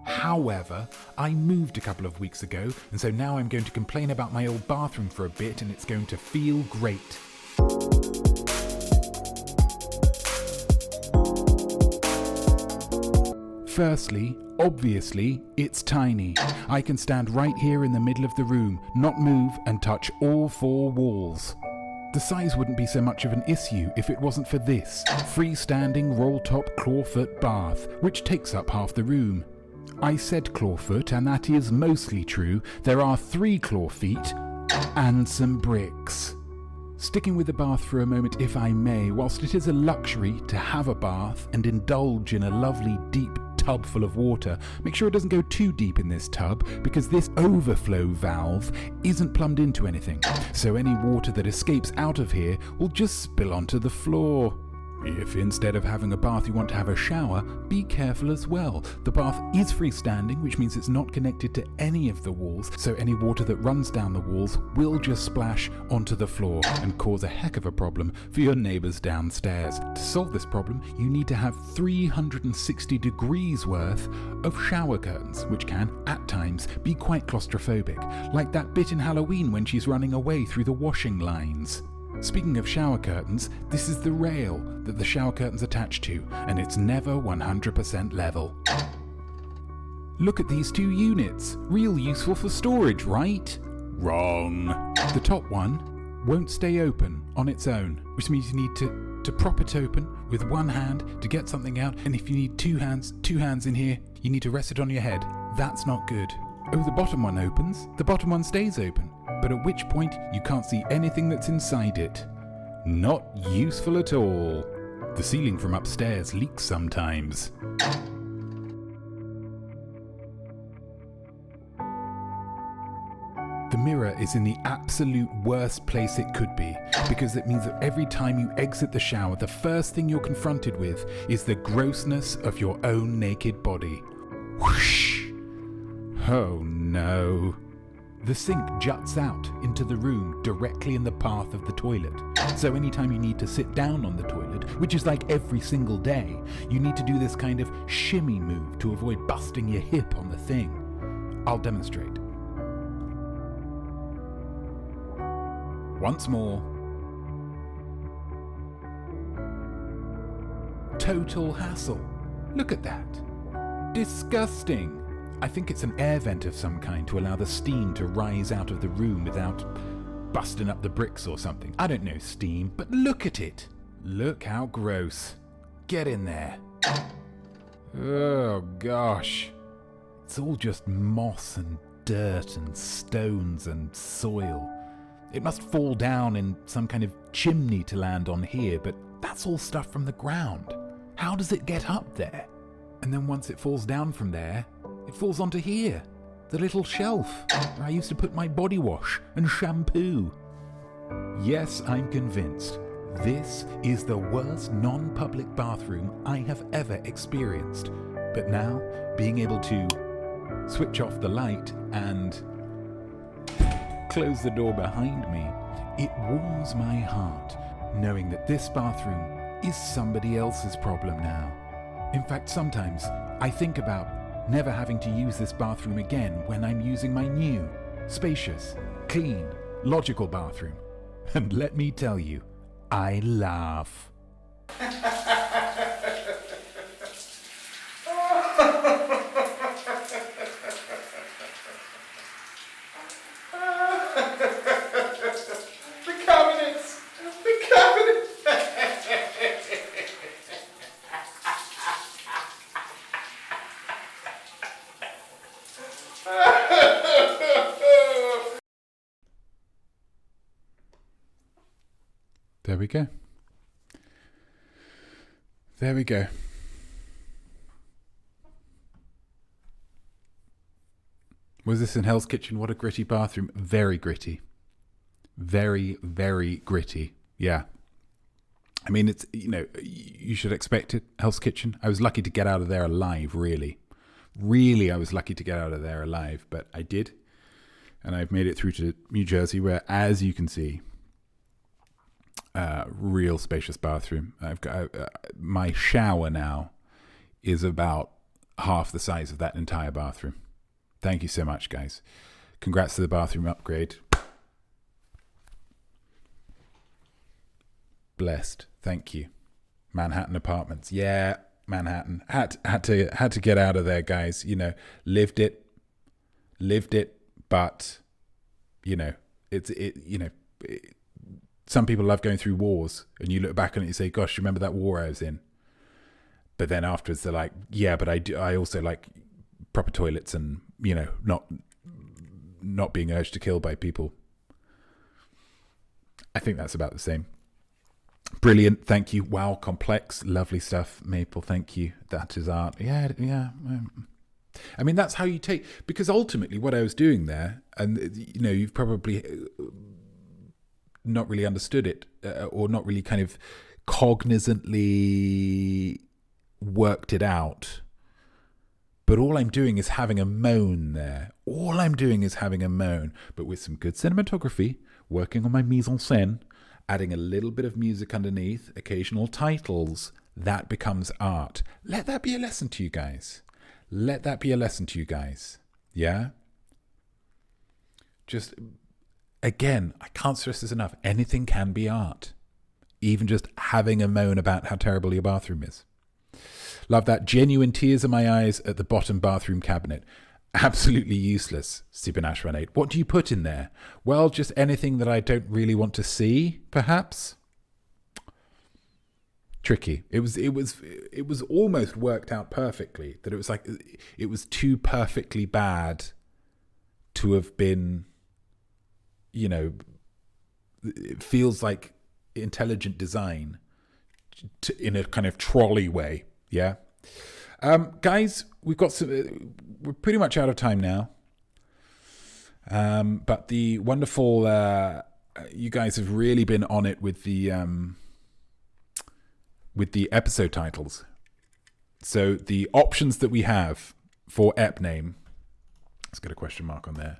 However, I moved a couple of weeks ago, and so now I'm going to complain about my old bathroom for a bit, and it's going to feel great. Firstly, obviously, it's tiny. I can stand right here in the middle of the room, not move, and touch all 4 walls. The size wouldn't be so much of an issue if it wasn't for this freestanding roll-top clawfoot bath, which takes up half the room. I said clawfoot, and that is mostly true. There are 3 claw feet and some bricks. Sticking with the bath for a moment, if I may, whilst it is a luxury to have a bath and indulge in a lovely deep tub full of water, make sure it doesn't go too deep in this tub, because this overflow valve isn't plumbed into anything, so any water that escapes out of here will just spill onto the floor. If instead of having a bath you want to have a shower, be careful as well. The bath is freestanding, which means it's not connected to any of the walls, so any water that runs down the walls will just splash onto the floor and cause a heck of a problem for your neighbours downstairs. To solve this problem, you need to have 360 degrees worth of shower curtains, which can, at times, be quite claustrophobic, like that bit in Halloween when she's running away through the washing lines. Speaking of shower curtains, this is the rail that the shower curtain's attached to, and it's never 100% level. Look at these two units. Real useful for storage, right? Wrong. The top one won't stay open on its own, which means you need to prop it open with one hand to get something out, and if you need two hands in here, you need to rest it on your head. That's not good. Oh, the bottom one opens. The bottom one stays open, but at which point you can't see anything that's inside it. Not useful at all. The ceiling from upstairs leaks sometimes. The mirror is in the absolute worst place it could be, because it means that every time you exit the shower, the first thing you're confronted with is the grossness of your own naked body. Whoosh! Oh no. The sink juts out into the room directly in the path of the toilet. So anytime you need to sit down on the toilet, which is like every single day, you need to do this kind of shimmy move to avoid busting your hip on the thing. I'll demonstrate. Once more. Total hassle. Look at that. Disgusting. I think it's an air vent of some kind to allow the steam to rise out of the room without busting up the bricks or something. I don't know steam, but look at it. Look how gross. Get in there. Oh gosh. It's all just moss and dirt and stones and soil. It must fall down in some kind of chimney to land on here, but that's all stuff from the ground. How does it get up there? And then once it falls down from there, it falls onto here, the little shelf where I used to put my body wash and shampoo. Yes, I'm convinced. This is the worst non-public bathroom I have ever experienced. But now, being able to switch off the light and close the door behind me, it warms my heart knowing that this bathroom is somebody else's problem now. In fact, sometimes I think about never having to use this bathroom again when I'm using my new, spacious, clean, logical bathroom. And let me tell you, I laugh. There we go. There we go. Was this in Hell's Kitchen? What a gritty bathroom. Very gritty. Very, very gritty. Yeah. I mean, it's, you know, you should expect it. Hell's Kitchen. I was lucky to get out of there alive, really. Really, I was lucky to get out of there alive, but I did. And I've made it through to New Jersey, where, as you can see, real spacious bathroom. I've got my shower now is about half the size of that entire bathroom. Thank you so much, guys. Congrats to the bathroom upgrade. Blessed. Thank you. Manhattan Apartments. Yeah, Manhattan. Had to get out of there, guys. You know, lived it, but you know, some people love going through wars, and you look back on it and you say, gosh, remember that war I was in? But then afterwards they're like, yeah, but I also like proper toilets and, you know, not being urged to kill by people. I think that's about the same. Brilliant. Thank you. Wow. Complex. Lovely stuff. Maple. Thank you. That is art. Yeah. I mean, that's how you take, because ultimately what I was doing there, and, you know, you've probably not really understood it or not really kind of cognizantly worked it out. But all I'm doing is having a moan there. All I'm doing is having a moan, but with some good cinematography, working on my mise en scène, adding a little bit of music underneath, occasional titles. That becomes art. Let that be a lesson to you guys. Let that be a lesson to you guys. Yeah? Just, again, I can't stress this enough. Anything can be art. Even just having a moan about how terrible your bathroom is. Love that. Genuine tears in my eyes at the bottom bathroom cabinet. Absolutely useless, Supernash18. What do you put in there? Well, just anything that I don't really want to see, perhaps. Tricky. It was almost worked out perfectly. That it was like it was too perfectly bad to have been, you know, it feels like intelligent design in a kind of trolley way. Yeah. Guys, we've got we're pretty much out of time now. But the wonderful, you guys have really been on it with the episode titles. So the options that we have for ep name, let's get a question mark on there,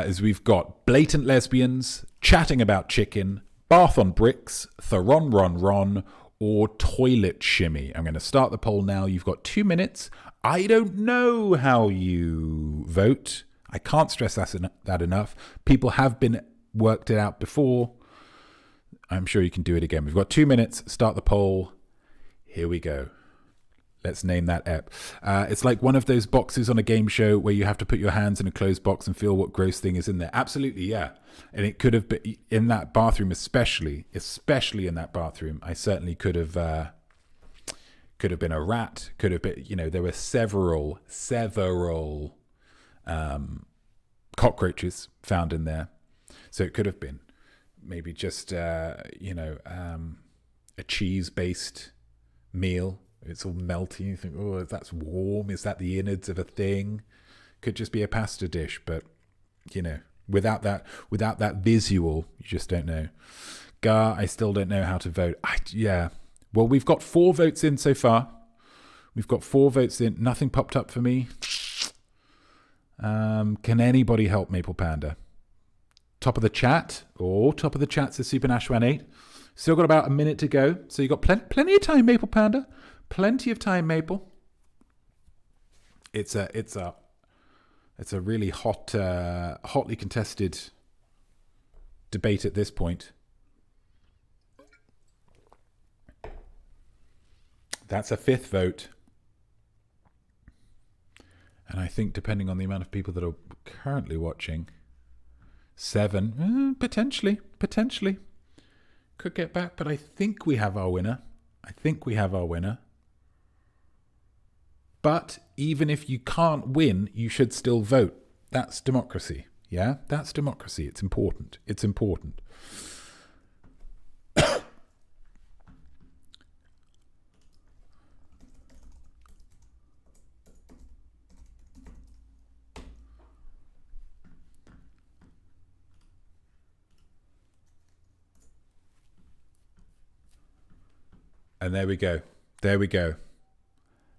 is we've got Blatant Lesbians, Chatting About Chicken, Bath on Bricks, Theron Ron Ron, or Toilet Shimmy. I'm going to start the poll now. You've got 2 minutes. I don't know how you vote. I can't stress that enough. People have been worked it out before. I'm sure you can do it again. We've got 2 minutes. Start the poll. Here we go. Let's name that ep. It's like one of those boxes on a game show where you have to put your hands in a closed box and feel what gross thing is in there. Absolutely, yeah. And it could have been in that bathroom, especially in that bathroom. I certainly could have been a rat. Could have been, you know, there were several cockroaches found in there. So it could have been maybe just, a cheese-based meal. It's all melty. You think, oh, that's warm. Is that the innards of a thing? Could just be a pasta dish, but you know, without that visual, you just don't know. Gar, I still don't know how to vote. Well, we've got 4 votes in so far. We've got 4 votes in. Nothing popped up for me. Can anybody help Maple Panda? Top of the chat. Oh, top of the chat says Supernash18. Still got about a minute to go. So you got plenty of time, Maple Panda. Plenty of time, Maple. It's a really hotly contested debate at this point. That's a 5th vote. And I think depending on the amount of people that are currently watching, 7, potentially. Could get back, but I think we have our winner. But even if you can't win, you should still vote. That's democracy. Yeah, that's democracy. It's important. And there we go.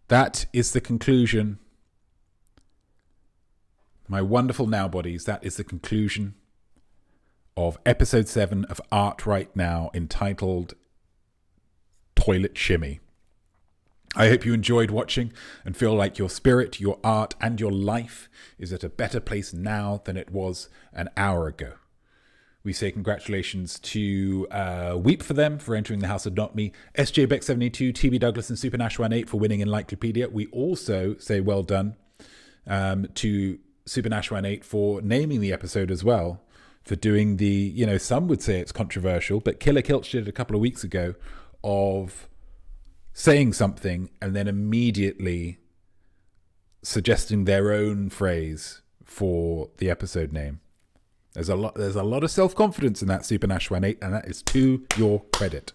That is the conclusion. My wonderful now bodies, that is the conclusion of episode 7 of Art Right Now, entitled Toilet Shimmy. I hope you enjoyed watching and feel like your spirit, your art, and your life is at a better place now than it was an hour ago. We say congratulations to Weep for them for entering the House of Notme, SJ Beck72, TB Douglas, and Supernash18 for winning Enlieclopedia. We also say well done to Supernash18 for naming the episode as well, for doing the, you know, some would say it's controversial, but Killer Kilch did it a couple of weeks ago of saying something and then immediately suggesting their own phrase for the episode name. There's a lot of self-confidence in that, Supernash18, and that is to your credit.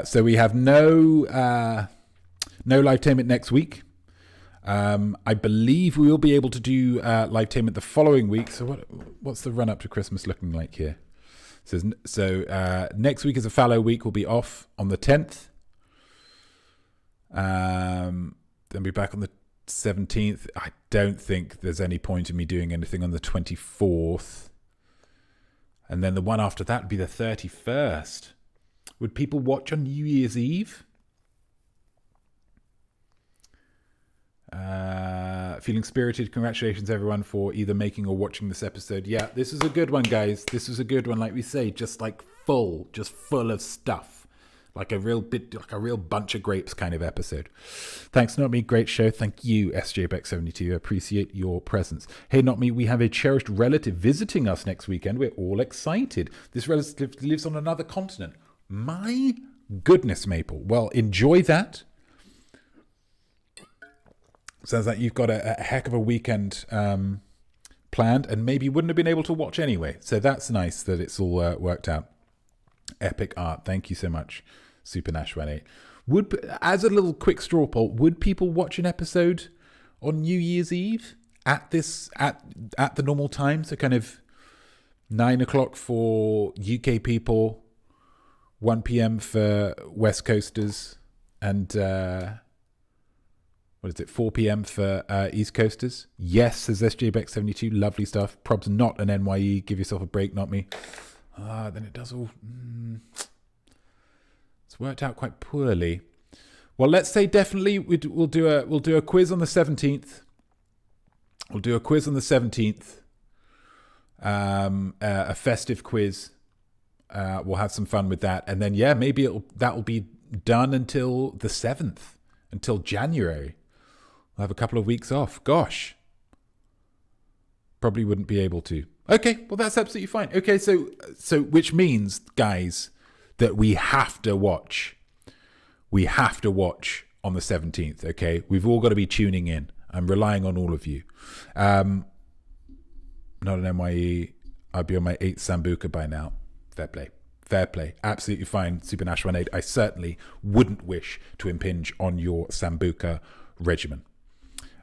So we have no livetainment next week. I believe we will be able to do livetainment the following week. So what's the run up to Christmas looking like here? So next week is a fallow week. We'll be off on the 10th. Then be back on the 17th. I don't think there's any point in me doing anything on the 24th. And then the one after that would be the 31st. Would people watch on New Year's Eve? Feeling spirited. Congratulations, everyone, for either making or watching this episode. Yeah, this is a good one, guys. This is a good one. Like we say, just full of stuff. Like a real bunch of grapes kind of episode. Thanks, Notme. Great show. Thank you, SJBeck72. I appreciate your presence. Hey, Notme, we have a cherished relative visiting us next weekend. We're all excited. This relative lives on another continent. My goodness, Maple. Well, enjoy that. Sounds like you've got a heck of a weekend planned, and maybe you wouldn't have been able to watch anyway. So that's nice that it's all worked out. Epic art. Thank you so much, Super Nash 18. As a little quick straw poll, would people watch an episode on New Year's Eve at the normal time? So kind of 9 o'clock for UK people, 1 p.m. for West Coasters, and 4 p.m. for East Coasters? Yes, says SJBeck72. Lovely stuff. Prob's not an NYE. Give yourself a break, not me. Then it does all... It's worked out quite poorly. Well, let's say definitely we'll do a quiz on the 17th. We'll do a quiz on the 17th. A festive quiz. We'll have some fun with that. And then, yeah, maybe that'll be done until the 7th. Until January. We'll have a couple of weeks off. Gosh. Probably wouldn't be able to. Okay, well, that's absolutely fine. Okay, so which means, guys, that we have to watch. We have to watch on the 17th, okay? We've all got to be tuning in. I'm relying on all of you. Not an MYE. I'd be on my 8th Sambuca by now. Fair play. Fair play. Absolutely fine, Super Nash 18. I certainly wouldn't wish to impinge on your Sambuca regimen.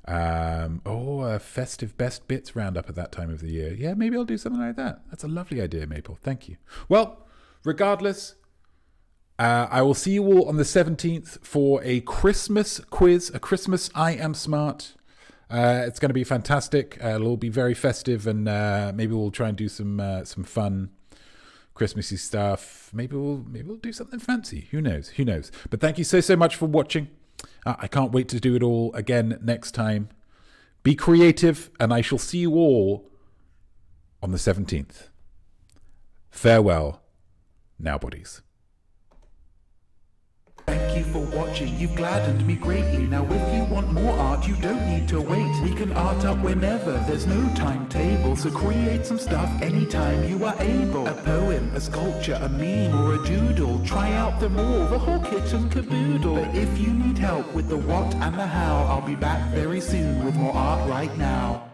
A festive best bits roundup at that time of the year. Yeah, maybe I'll do something like that. That's a lovely idea, Maple. Thank you. Well, regardless, I will see you all on the 17th for a Christmas quiz, a Christmas I Am Smart. It's going to be fantastic. It'll be very festive, and maybe we'll try and do some fun Christmassy stuff. Maybe we'll do something fancy. Who knows? But thank you so much for watching. I can't wait to do it all again next time. Be creative, and I shall see you all on the 17th. Farewell, now buddies. Thank you for watching, you've gladdened me greatly. Now if you want more art, you don't need to wait. We can art up whenever, there's no timetable. So create some stuff anytime you are able. A poem, a sculpture, a meme or a doodle. Try out them all, the whole kit and caboodle. But if you need help with the what and the how, I'll be back very soon with more art right now.